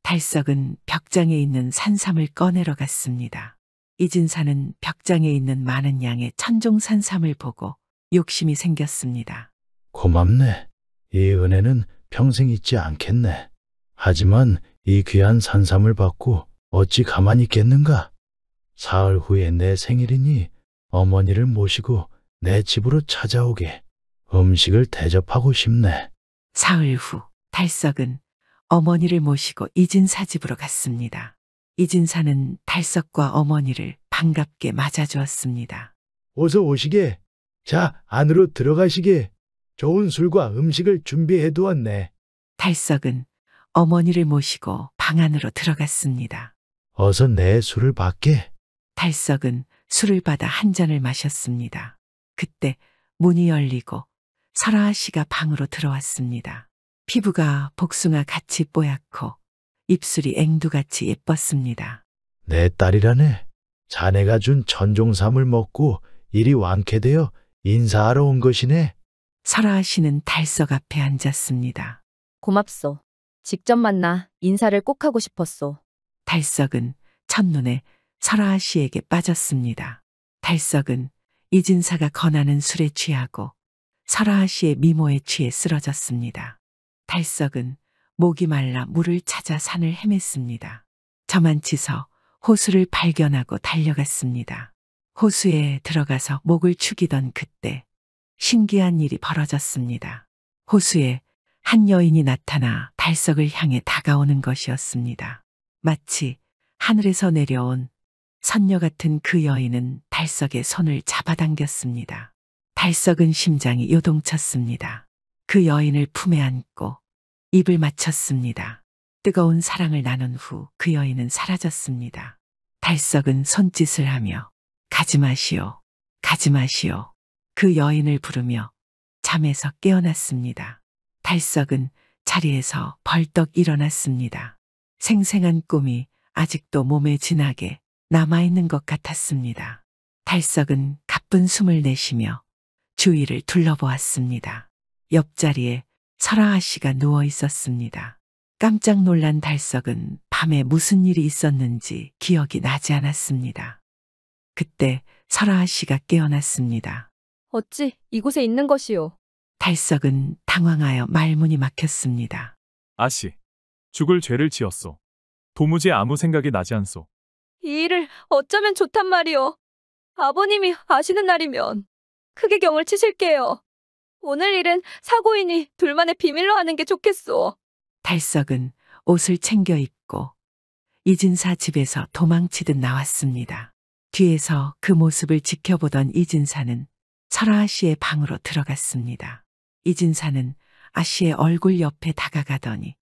달석은 벽장에 있는 산삼을 꺼내러 갔습니다. 이진사는 벽장에 있는 많은 양의 천종산삼을 보고 욕심이 생겼습니다. 고맙네. 이 은혜는 평생 잊지 않겠네. 하지만 이 귀한 산삼을 받고 어찌 가만히 있겠는가? 사흘 후에 내 생일이니 어머니를 모시고 내 집으로 찾아오게. 음식을 대접하고 싶네. 사흘 후 달석은 어머니를 모시고 이진사 집으로 갔습니다. 이진사는 달석과 어머니를 반갑게 맞아주었습니다. 어서 오시게. 자, 안으로 들어가시게. 좋은 술과 음식을 준비해 두었네. 달석은 어머니를 모시고 방 안으로 들어갔습니다. 어서 내 술을 받게. 달석은 술을 받아 한 잔을 마셨습니다. 그때 문이 열리고 설아아 씨가 방으로 들어왔습니다. 피부가 복숭아 같이 뽀얗고 입술이 앵두같이 예뻤습니다. 내 딸이라네. 자네가 준 천종삼을 먹고 일이 완쾌되어 인사하러 온 것이네. 설아아 씨는 달석 앞에 앉았습니다. 고맙소. 직접 만나 인사를 꼭 하고 싶었소. 달석은 첫눈에 설아아 씨에게 빠졌습니다. 달석은 이진사가 권하는 술에 취하고 설아아 씨의 미모에 취해 쓰러졌습니다. 달석은 목이 말라 물을 찾아 산을 헤맸습니다. 저만치서 호수를 발견하고 달려갔습니다. 호수에 들어가서 목을 축이던 그때 신기한 일이 벌어졌습니다. 호수에 한 여인이 나타나 달석을 향해 다가오는 것이었습니다. 마치 하늘에서 내려온 선녀 같은 그 여인은 달석의 손을 잡아당겼습니다. 달석은 심장이 요동쳤습니다. 그 여인을 품에 안고 입을 맞췄습니다. 뜨거운 사랑을 나눈 후 그 여인은 사라졌습니다. 달석은 손짓을 하며 가지 마시오, 가지 마시오. 그 여인을 부르며 잠에서 깨어났습니다. 달석은 자리에서 벌떡 일어났습니다. 생생한 꿈이 아직도 몸에 진하게 남아있는 것 같았습니다. 달석은 가쁜 숨을 내쉬며 주위를 둘러보았습니다. 옆자리에 설아아 씨가 누워 있었습니다. 깜짝 놀란 달석은 밤에 무슨 일이 있었는지 기억이 나지 않았습니다. 그때 설아아 씨가 깨어났습니다. 어찌 이곳에 있는 것이오? 달석은 당황하여 말문이 막혔습니다. 아씨, 죽을 죄를 지었소. 도무지 아무 생각이 나지 않소. 이 일을 어쩌면 좋단 말이오. 아버님이 아시는 날이면 크게 경을 치실게요. 오늘 일은 사고이니 둘만의 비밀로 하는 게 좋겠소. 달석은 옷을 챙겨 입고 이진사 집에서 도망치듯 나왔습니다. 뒤에서 그 모습을 지켜보던 이진사는 설아 씨의 방으로 들어갔습니다. 이진사는 아씨의 얼굴 옆에 다가가더니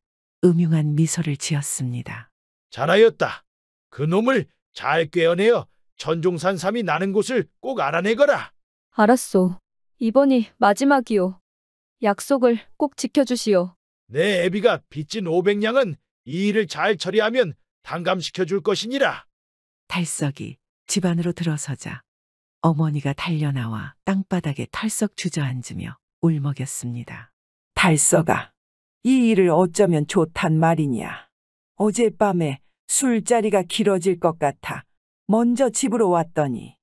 음흉한 미소를 지었습니다. 잘하였다. 그 놈을 잘 꿰어내어 천종산 삼이 나는 곳을 꼭 알아내거라. 알았소. 이번이 마지막이오. 약속을 꼭 지켜주시오. 내 애비가 빚진 500냥은 이 일을 잘 처리하면 탕감시켜 줄 것이니라. 달석이 집 안으로 들어서자 어머니가 달려나와 땅바닥에 털썩 주저앉으며 울먹였습니다. 달석아, 이 일을 어쩌면 좋단 말이냐. 어젯밤에 술자리가 길어질 것 같아 먼저 집으로 왔더니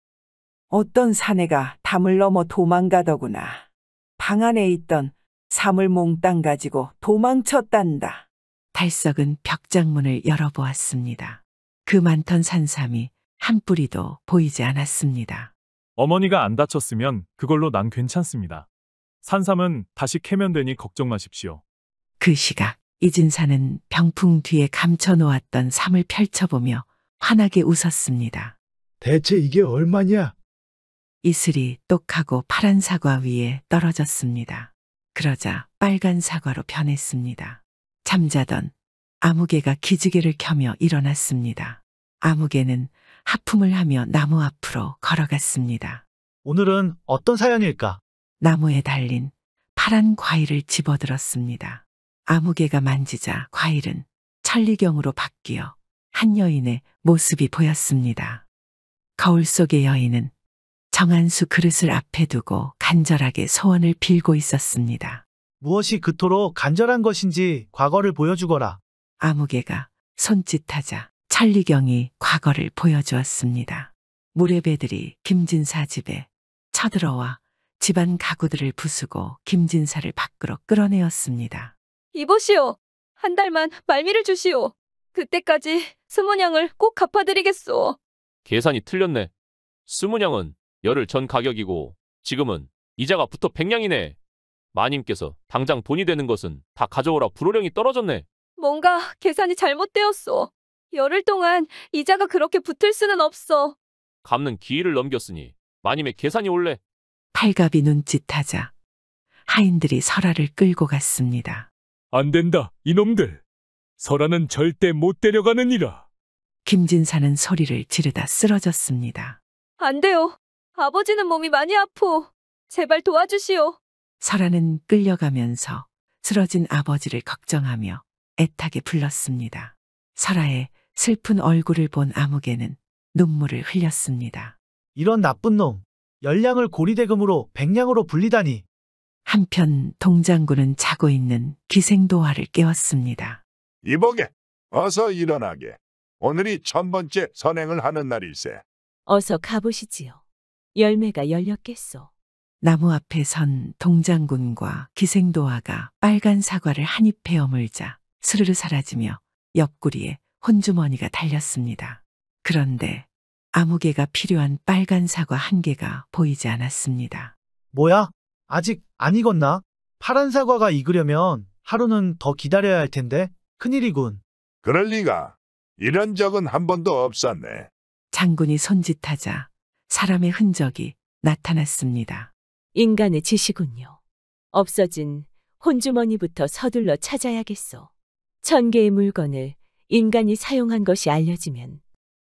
어떤 사내가 담을 넘어 도망가더구나. 방 안에 있던 사물 몽땅 가지고 도망쳤단다. 달석은 벽장문을 열어보았습니다. 그 많던 산삼이 한 뿌리도 보이지 않았습니다. 어머니가 안 다쳤으면 그걸로 난 괜찮습니다. 산삼은 다시 캐면 되니 걱정 마십시오. 그 시각 이진사는 병풍 뒤에 감춰놓았던 삼을 펼쳐보며 환하게 웃었습니다. 대체 이게 얼마냐? 이슬이 똑하고 파란 사과 위에 떨어졌습니다. 그러자 빨간 사과로 변했습니다. 잠자던 아무개가 기지개를 켜며 일어났습니다. 아무개는 하품을 하며 나무 앞으로 걸어갔습니다. 오늘은 어떤 사연일까? 나무에 달린 파란 과일을 집어들었습니다. 아무개가 만지자 과일은 천리경으로 바뀌어 한 여인의 모습이 보였습니다. 거울 속의 여인은 정한수 그릇을 앞에 두고 간절하게 소원을 빌고 있었습니다. 무엇이 그토록 간절한 것인지 과거를 보여주거라. 아무개가 손짓하자 천리경이 과거를 보여주었습니다. 무례배들이 김진사 집에 쳐들어와 집안 가구들을 부수고 김진사를 밖으로 끌어내었습니다. 이보시오. 한 달만 말미를 주시오. 그때까지 스무냥을 꼭 갚아드리겠소. 계산이 틀렸네. 스무냥은 열흘 전 가격이고 지금은 이자가 붙어 100냥이네. 마님께서 당장 돈이 되는 것은 다 가져오라 불호령이 떨어졌네. 뭔가 계산이 잘못되었소. 열흘 동안 이자가 그렇게 붙을 수는 없어. 갚는 기일을 넘겼으니 마님의 계산이 올래. 팔갑이 눈짓하자 하인들이 설아를 끌고 갔습니다. 안 된다, 이놈들. 설아는 절대 못 데려가느니라. 김진사는 소리를 지르다 쓰러졌습니다. 안 돼요. 아버지는 몸이 많이 아프오. 제발 도와주시오. 설아는 끌려가면서 쓰러진 아버지를 걱정하며 애타게 불렀습니다. 설아의 슬픈 얼굴을 본 아무개는 눈물을 흘렸습니다. 이런 나쁜 놈. 열량을 고리대금으로 100냥으로 불리다니. 한편 동장군은 자고 있는 기생도화를 깨웠습니다. 이보게, 어서 일어나게. 오늘이 1000번째 선행을 하는 날일세. 어서 가보시지요. 열매가 열렸겠소. 나무 앞에 선 동장군과 기생도화가 빨간 사과를 한 입 베어 물자 스르르 사라지며 옆구리에 혼주머니가 달렸습니다. 그런데 아무개가 필요한 빨간 사과 한 개가 보이지 않았습니다. 뭐야? 아직 안 익었나? 파란 사과가 익으려면 하루는 더 기다려야 할 텐데 큰일이군. 그럴 리가. 이런 적은 한 번도 없었네. 장군이 손짓하자 사람의 흔적이 나타났습니다. 인간의 짓이군요. 없어진 혼주머니부터 서둘러 찾아야겠소. 1000개의 물건을 인간이 사용한 것이 알려지면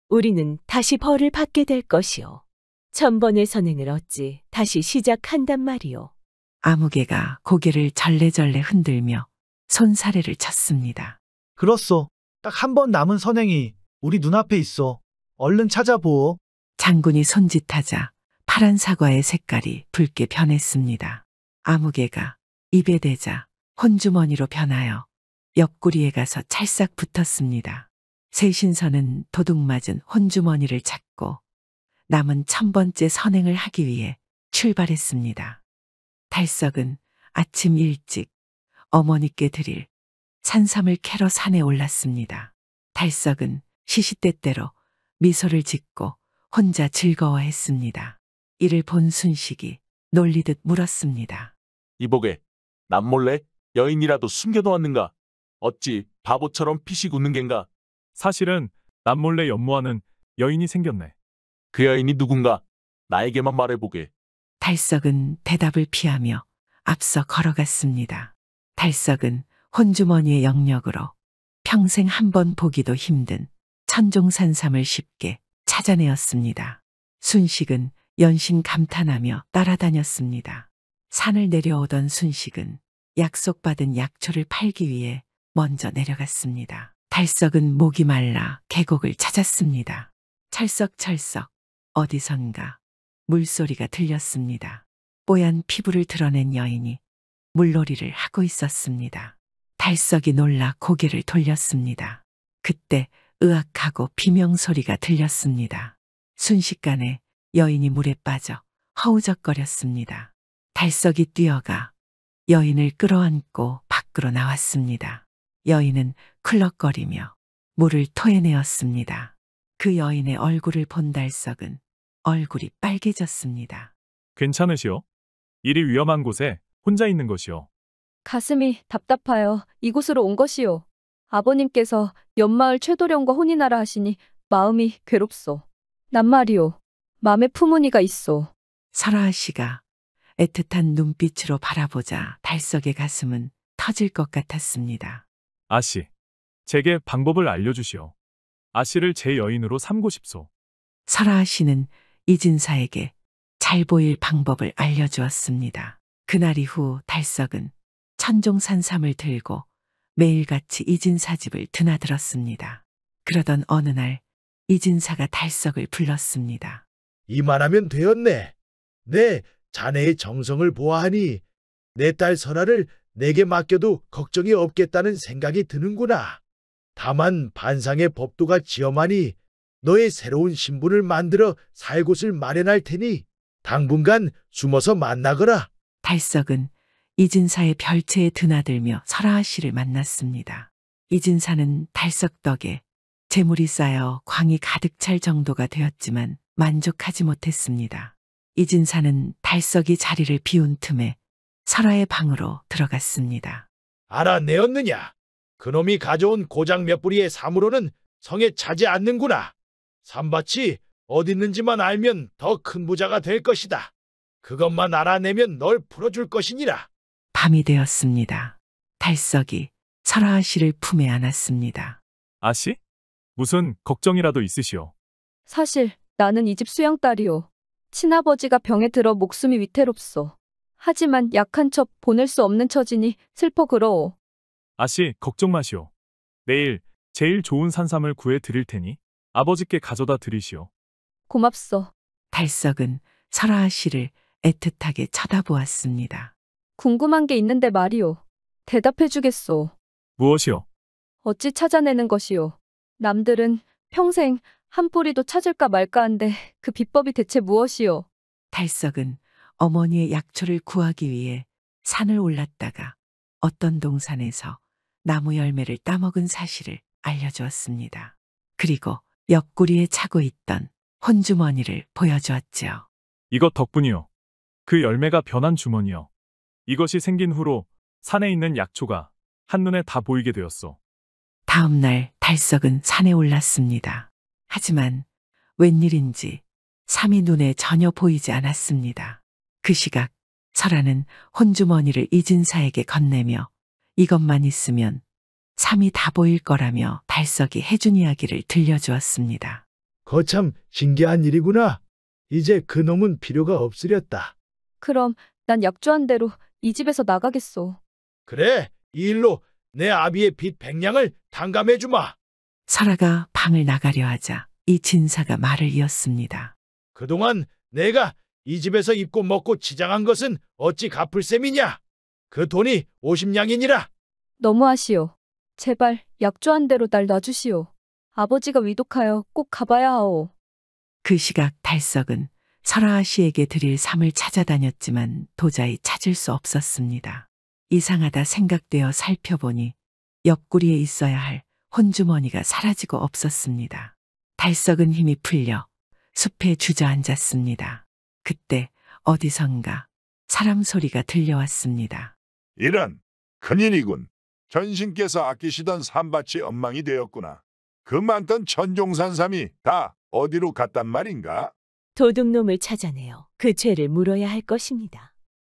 우리는 다시 벌을 받게 될 것이오. 1000번의 선행을 어찌 다시 시작한단 말이오. 아무개가 고개를 절레절레 흔들며 손사래를 쳤습니다. 그렇소. 딱 한 번 남은 선행이 우리 눈앞에 있어. 얼른 찾아보오. 장군이 손짓하자 파란 사과의 색깔이 붉게 변했습니다. 아무개가 입에 대자 혼주머니로 변하여 옆구리에 가서 찰싹 붙었습니다. 세신선은 도둑맞은 혼주머니를 찾고 남은 1000번째 선행을 하기 위해 출발했습니다. 달석은 아침 일찍 어머니께 드릴 산삼을 캐러 산에 올랐습니다. 달석은 시시때때로 미소를 짓고 혼자 즐거워했습니다. 이를 본 순식이 놀리듯 물었습니다. 이보게, 남몰래 여인이라도 숨겨놓았는가? 어찌 바보처럼 피식 웃는 겐가? 사실은 남몰래 연모하는 여인이 생겼네. 그 여인이 누군가? 나에게만 말해보게. 달석은 대답을 피하며 앞서 걸어갔습니다. 달석은 혼주머니의 영역으로 평생 한 번 보기도 힘든 천종산삼을 쉽게 찾아내었습니다. 순식은 연신 감탄하며 따라다녔습니다. 산을 내려오던 순식은 약속받은 약초를 팔기 위해 먼저 내려갔습니다. 달석은 목이 말라 계곡을 찾았습니다. 철썩철썩 어디선가 물소리가 들렸습니다. 뽀얀 피부를 드러낸 여인이 물놀이를 하고 있었습니다. 달석이 놀라 고개를 돌렸습니다. 그때 으악하고 비명소리가 들렸습니다. 순식간에 여인이 물에 빠져 허우적거렸습니다. 달석이 뛰어가 여인을 끌어안고 밖으로 나왔습니다. 여인은 쿨럭거리며 물을 토해내었습니다. 그 여인의 얼굴을 본 달석은 얼굴이 빨개졌습니다. 괜찮으시오? 이리 위험한 곳에 혼자 있는 것이오. 가슴이 답답하여 이곳으로 온 것이오. 아버님께서 옆마을 최도령과 혼인하라 하시니 마음이 괴롭소. 난 말이오. 맘에 품은 이가 있소. 설아 씨가 애틋한 눈빛으로 바라보자 달석의 가슴은 터질 것 같았습니다. 아씨, 제게 방법을 알려주시오. 아씨를 제 여인으로 삼고 싶소. 설아 씨는 이진사에게 잘 보일 방법을 알려주었습니다. 그날 이후 달석은 천종산삼을 들고 매일같이 이진사 집을 드나들었습니다. 그러던 어느 날 이진사가 달석을 불렀습니다. 이만하면 되었네. 내 자네의 정성을 보아하니 내 딸 설아를 내게 맡겨도 걱정이 없겠다는 생각이 드는구나. 다만 반상의 법도가 지엄하니 너의 새로운 신분을 만들어 살 곳을 마련할 테니 당분간 숨어서 만나거라. 달석은 이진사의 별채에 드나들며 설아 씨를 만났습니다. 이진사는 달석 덕에 재물이 쌓여 광이 가득 찰 정도가 되었지만 만족하지 못했습니다. 이진사는 달석이 자리를 비운 틈에 설아의 방으로 들어갔습니다. 알아내었느냐? 그놈이 가져온 고작 몇 뿌리의 삼으로는 성에 차지 않는구나. 삼밭이 어딨는지만 알면 더 큰 부자가 될 것이다. 그것만 알아내면 널 풀어줄 것이니라. 밤이 되었습니다. 달석이 설아 씨를 품에 안았습니다. 아씨? 무슨 걱정이라도 있으시오? 사실 나는 이 집 수양딸이오. 친아버지가 병에 들어 목숨이 위태롭소. 하지만 약한 첩 보낼 수 없는 처지니 슬퍼 그러오. 아씨, 걱정 마시오. 내일 제일 좋은 산삼을 구해 드릴 테니 아버지께 가져다 드리시오. 고맙소. 달석은 설아 씨를 애틋하게 쳐다보았습니다. 궁금한 게 있는데 말이오. 대답해 주겠소. 무엇이오? 어찌 찾아내는 것이오. 남들은 평생 한 뿌리도 찾을까 말까한데 그 비법이 대체 무엇이오? 달석은 어머니의 약초를 구하기 위해 산을 올랐다가 어떤 동산에서 나무 열매를 따먹은 사실을 알려주었습니다. 그리고 옆구리에 차고 있던 혼주머니를 보여주었지요. 이것 덕분이요. 그 열매가 변한 주머니요. 이것이 생긴 후로 산에 있는 약초가 한눈에 다 보이게 되었소. 다음 날 달석은 산에 올랐습니다. 하지만 웬일인지 삼이 눈에 전혀 보이지 않았습니다. 그 시각 설아는 혼주머니를 이진사에게 건네며 이것만 있으면 삼이 다 보일 거라며 달석이 해준 이야기를 들려주었습니다. 거참 신기한 일이구나. 이제 그놈은 필요가 없으렸다. 그럼 난 약조한 대로 이 집에서 나가겠소. 그래, 이 일로 내 아비의 빚 100냥을 탕감해주마. 설아가 방을 나가려 하자 이진사가 말을 이었습니다. 그동안 내가 이 집에서 입고 먹고 치장한 것은 어찌 갚을 셈이냐? 그 돈이 50냥이니라. 너무하시오. 제발 약조한 대로 날 놔주시오. 아버지가 위독하여 꼭 가봐야 하오. 그 시각 달석은 설아아 씨에게 드릴 삶을 찾아다녔지만 도저히 찾을 수 없었습니다. 이상하다 생각되어 살펴보니 옆구리에 있어야 할 혼주머니가 사라지고 없었습니다. 달썩은 힘이 풀려 숲에 주저앉았습니다. 그때 어디선가 사람 소리가 들려왔습니다. 이런 큰일이군. 전신께서 아끼시던 산밭이 엉망이 되었구나. 그 많던 천종산삼이 다 어디로 갔단 말인가? 도둑놈을 찾아내어 그 죄를 물어야 할 것입니다.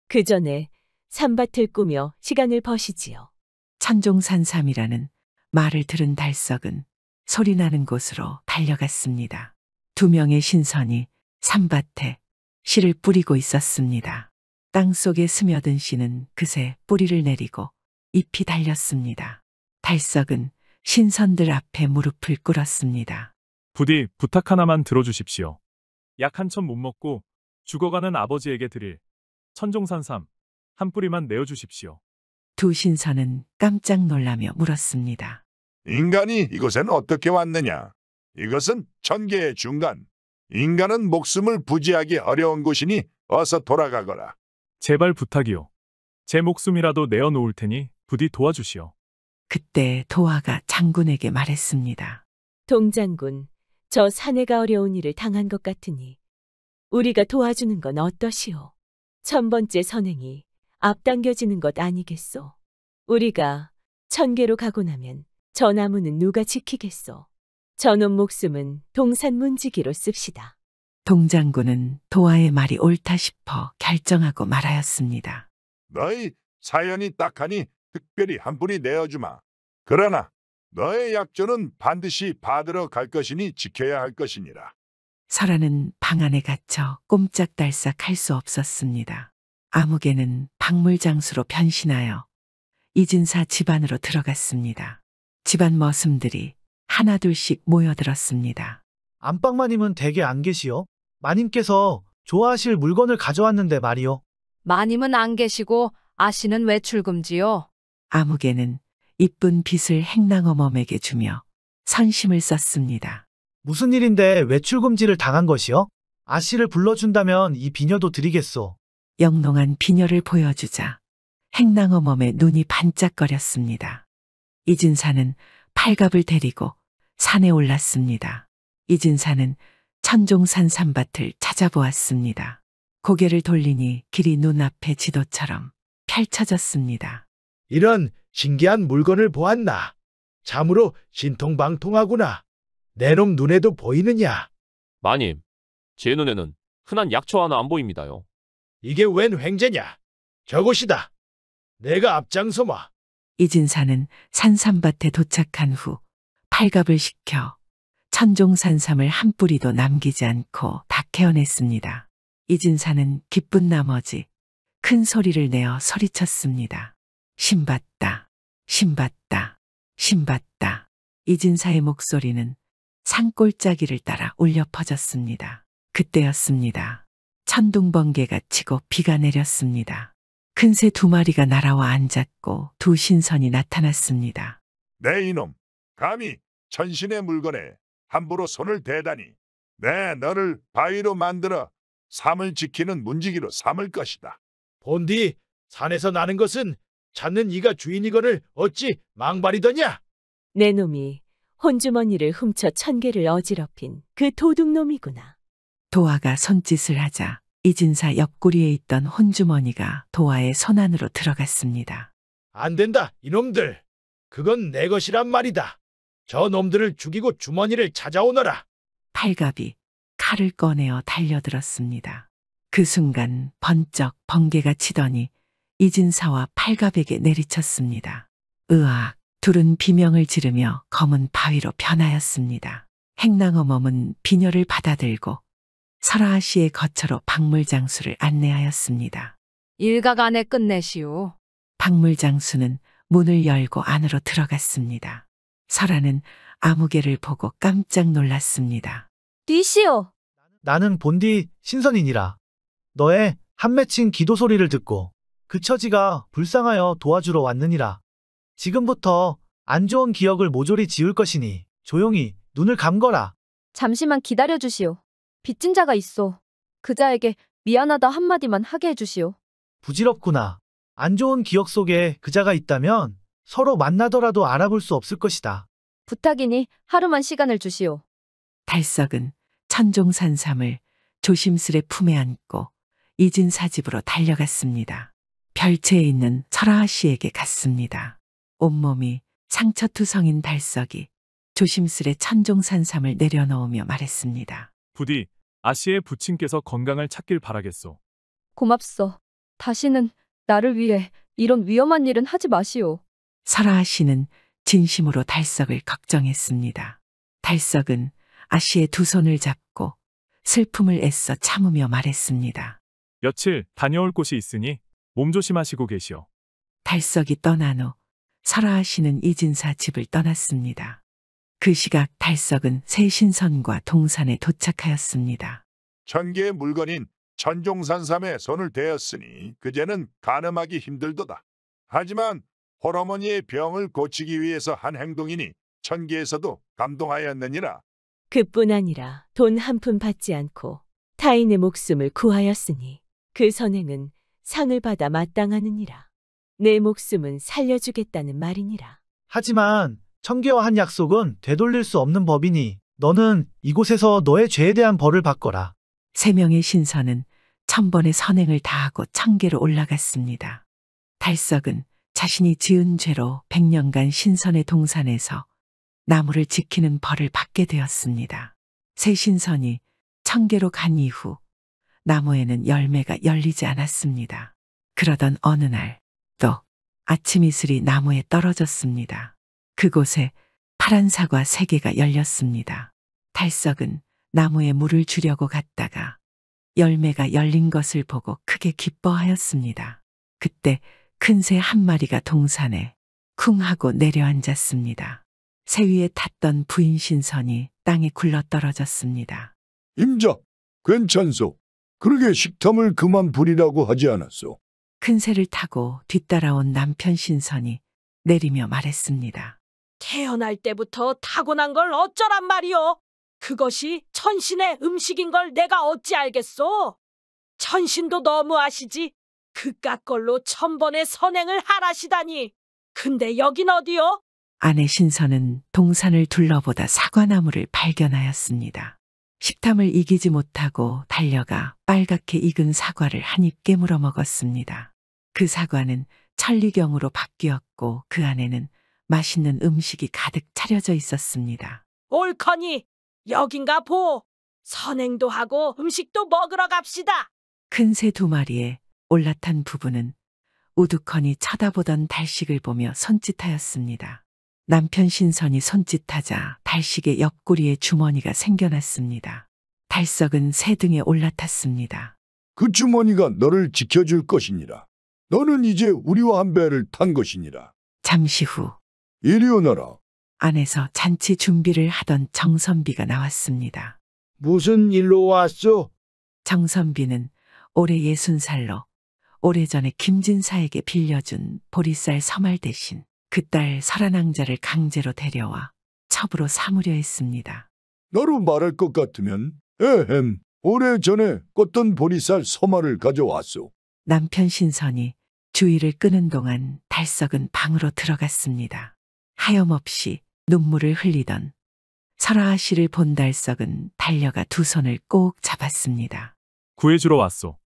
그 전에 산밭을 꾸며 시간을 버시지요. 천종산삼이라는 말을 들은 달석은 소리나는 곳으로 달려갔습니다. 2명의 신선이 산밭에 씨를 뿌리고 있었습니다. 땅속에 스며든 씨는 그새 뿌리를 내리고 잎이 달렸습니다. 달석은 신선들 앞에 무릎을 꿇었습니다. 부디 부탁 하나만 들어주십시오. 약 한 천 못 먹고 죽어가는 아버지에게 드릴 천종산삼 한 뿌리만 내어주십시오. 2 신선은 깜짝 놀라며 물었습니다. 인간이 이곳엔 어떻게 왔느냐? 이것은 천계의 중간. 인간은 목숨을 부지하기 어려운 곳이니 어서 돌아가거라. 제발 부탁이요. 제 목숨이라도 내어놓을 테니 부디 도와주시오. 그때 도화가 장군에게 말했습니다. 동장군, 저 사내가 어려운 일을 당한 것 같으니 우리가 도와주는 건 어떠시오? 1000번째 선행이 앞당겨지는 것 아니겠소? 우리가 천계로 가고 나면 저 나무는 누가 지키겠소? 저놈 목숨은 동산문지기로 씁시다. 동장군은 도화의 말이 옳다 싶어 결정하고 말하였습니다. 너희 사연이 딱하니 특별히 한 뿌리 내어주마. 그러나 너의 약조는 반드시 받으러 갈 것이니 지켜야 할 것이니라. 설아는 방 안에 갇혀 꼼짝달싹 할 수 없었습니다. 아무개는 박물장수로 변신하여 이진사 집안으로 들어갔습니다. 집안 머슴들이 하나둘씩 모여들었습니다. 안방마님은 댁에 안 계시오? 마님께서 좋아하실 물건을 가져왔는데 말이오. 마님은 안 계시고 아씨는 외출 금지요. 아무개는 이쁜 빚을 행랑어멈에게 주며 선심을 썼습니다. 무슨 일인데 외출금지를 당한 것이요? 아씨를 불러준다면 이 비녀도 드리겠소. 영롱한 비녀를 보여주자 행랑어멈의 눈이 반짝거렸습니다. 이진사는 팔갑을 데리고 산에 올랐습니다. 이진사는 천종산 산밭을 찾아보았습니다. 고개를 돌리니 길이 눈앞에 지도처럼 펼쳐졌습니다. 이런 신기한 물건을 보았나? 참으로 신통방통하구나. 내 놈 눈에도 보이느냐? 마님, 제 눈에는 흔한 약초 하나 안 보입니다요. 이게 웬 횡재냐? 저곳이다. 내가 앞장서마. 이진사는 산삼밭에 도착한 후 팔갑을 시켜 천종산삼을 한 뿌리도 남기지 않고 다 캐어냈습니다. 이진사는 기쁜 나머지 큰 소리를 내어 소리쳤습니다. 신받다, 신받다, 신받다. 이진사의 목소리는 산골짜기를 따라 울려 퍼졌습니다. 그때였습니다. 천둥번개가 치고 비가 내렸습니다. 큰 새 2마리가 날아와 앉았고 2 신선이 나타났습니다. 내 이놈, 감히 천신의 물건에 함부로 손을 대다니. 내 너를 바위로 만들어 삶을 지키는 문지기로 삼을 것이다. 본디, 산에서 나는 것은 찾는 이가 주인이거늘 어찌 망발이더냐? 내 놈이 혼주머니를 훔쳐 1000개를 어지럽힌 그 도둑놈이구나. 도화가 손짓을 하자 이진사 옆구리에 있던 혼주머니가 도화의 손 안으로 들어갔습니다. 안 된다, 이놈들. 그건 내 것이란 말이다. 저 놈들을 죽이고 주머니를 찾아오너라. 팔갑이 칼을 꺼내어 달려들었습니다. 그 순간 번쩍 번개가 치더니 이진사와 팔갑에게 내리쳤습니다. 으악, 둘은 비명을 지르며 검은 바위로 변하였습니다. 행랑어멈은 비녀를 받아들고 설아아 씨의 거처로 박물장수를 안내하였습니다. 일각 안에 끝내시오. 박물장수는 문을 열고 안으로 들어갔습니다. 설아는 아무개를 보고 깜짝 놀랐습니다. 뛰시오. 나는 본디 신선이니라. 너의 한 맺힌 기도 소리를 듣고 그 처지가 불쌍하여 도와주러 왔느니라. 지금부터 안 좋은 기억을 모조리 지울 것이니 조용히 눈을 감거라. 잠시만 기다려 주시오. 빚진 자가 있어. 그자에게 미안하다 한마디만 하게 해주시오. 부질없구나. 안 좋은 기억 속에 그자가 있다면 서로 만나더라도 알아볼 수 없을 것이다. 부탁이니 하루만 시간을 주시오. 달석은 천종산삼을 조심스레 품에 안고 이진사 집으로 달려갔습니다. 별채에 있는 설아아 씨에게 갔습니다. 온몸이 상처투성인 달석이 조심스레 천종산삼을 내려놓으며 말했습니다. 부디 아씨의 부친께서 건강을 찾길 바라겠소. 고맙소. 다시는 나를 위해 이런 위험한 일은 하지 마시오. 설아아 씨는 진심으로 달석을 걱정했습니다. 달석은 아씨의 두 손을 잡고 슬픔을 애써 참으며 말했습니다. 며칠 다녀올 곳이 있으니 몸조심하시고 계시오. 달석이 떠난 후 설아아 씨는 이진사 집을 떠났습니다. 그 시각 달석은 새 신선과 동산에 도착하였습니다. 천계의 물건인 천종산삼에 손을 대었으니 그제는 가늠하기 힘들도다. 하지만 홀어머니의 병을 고치기 위해서 한 행동이니 천계에서도 감동하였느니라. 그뿐 아니라 돈 한 푼 받지 않고 타인의 목숨을 구하였으니 그 선행은 상을 받아 마땅하느니라. 내 목숨은 살려주겠다는 말이니라. 하지만 천계와 한 약속은 되돌릴 수 없는 법이니 너는 이곳에서 너의 죄에 대한 벌을 받거라. 3명의 신선은 1000번의 선행을 다하고 천계로 올라갔습니다. 달석은 자신이 지은 죄로 100년간 신선의 동산에서 나무를 지키는 벌을 받게 되었습니다. 새 신선이 천계로 간 이후 나무에는 열매가 열리지 않았습니다. 그러던 어느 날 또 아침 이슬이 나무에 떨어졌습니다. 그곳에 파란 사과 3개가 열렸습니다. 달석은 나무에 물을 주려고 갔다가 열매가 열린 것을 보고 크게 기뻐하였습니다. 그때 큰 새 한 마리가 동산에 쿵 하고 내려앉았습니다. 새 위에 탔던 부인 신선이 땅에 굴러떨어졌습니다. 임자, 괜찮소. 그러게 식탐을 그만 부리라고 하지 않았소. 큰 새를 타고 뒤따라온 남편 신선이 내리며 말했습니다. 태어날 때부터 타고난 걸 어쩌란 말이오. 그것이 천신의 음식인 걸 내가 어찌 알겠소. 천신도 너무 아시지. 그깟 걸로 1000번의 선행을 하라시다니. 근데 여긴 어디요? 아내 신선은 동산을 둘러보다 사과나무를 발견하였습니다. 식탐을 이기지 못하고 달려가 빨갛게 익은 사과를 한 입 깨물어 먹었습니다. 그 사과는 천리경으로 바뀌었고 그 안에는 맛있는 음식이 가득 차려져 있었습니다. 옳거니 여긴가 보. 선행도 하고 음식도 먹으러 갑시다. 큰 새 2마리에 올라탄 부부는 우두커니 쳐다보던 달식을 보며 손짓하였습니다. 남편 신선이 손짓하자 달식의 옆구리에 주머니가 생겨났습니다. 달석은 새 등에 올라탔습니다. 그 주머니가 너를 지켜줄 것이니라. 너는 이제 우리와 한 배를 탄 것이니라. 잠시 후 이리 오너라. 안에서 잔치 준비를 하던 정선비가 나왔습니다. 무슨 일로 왔소? 정선비는 올해 60살로 오래전에 김진사에게 빌려준 보리쌀 서말 대신 그 딸 설한왕자를 강제로 데려와 첩으로 삼으려 했습니다. 너로 말할 것 같으면 에헴, 오래전에 껐던 보리쌀 서말을 가져왔소. 남편 신선이 주의를 끄는 동안 달석은 방으로 들어갔습니다. 하염없이 눈물을 흘리던 설아아 씨를 본 달석은 달려가 두 손을 꼭 잡았습니다. 구해주러 왔소.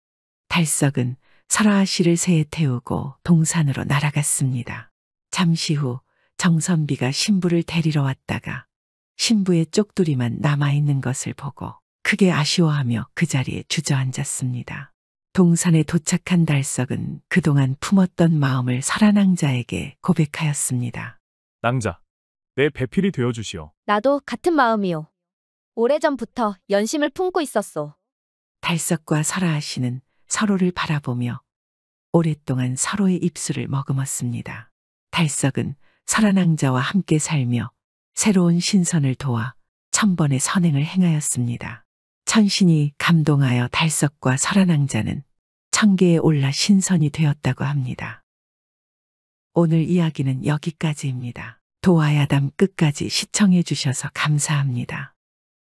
달석은 설아아 씨를 새에 태우고 동산으로 날아갔습니다. 잠시 후 정선비가 신부를 데리러 왔다가 신부의 쪽두리만 남아있는 것을 보고 크게 아쉬워하며 그 자리에 주저앉았습니다. 동산에 도착한 달석은 그동안 품었던 마음을 설한왕자에게 고백하였습니다. 낭자, 내 배필이 되어주시오. 나도 같은 마음이요. 오래전부터 연심을 품고 있었소. 달석과 설아아 씨는 서로를 바라보며 오랫동안 서로의 입술을 머금었습니다. 달석은 설한왕자와 함께 살며 새로운 신선을 도와 1000번의 선행을 행하였습니다. 천신이 감동하여 달석과 설한왕자는 천계에 올라 신선이 되었다고 합니다. 오늘 이야기는 여기까지입니다. 도화야담 끝까지 시청해 주셔서 감사합니다.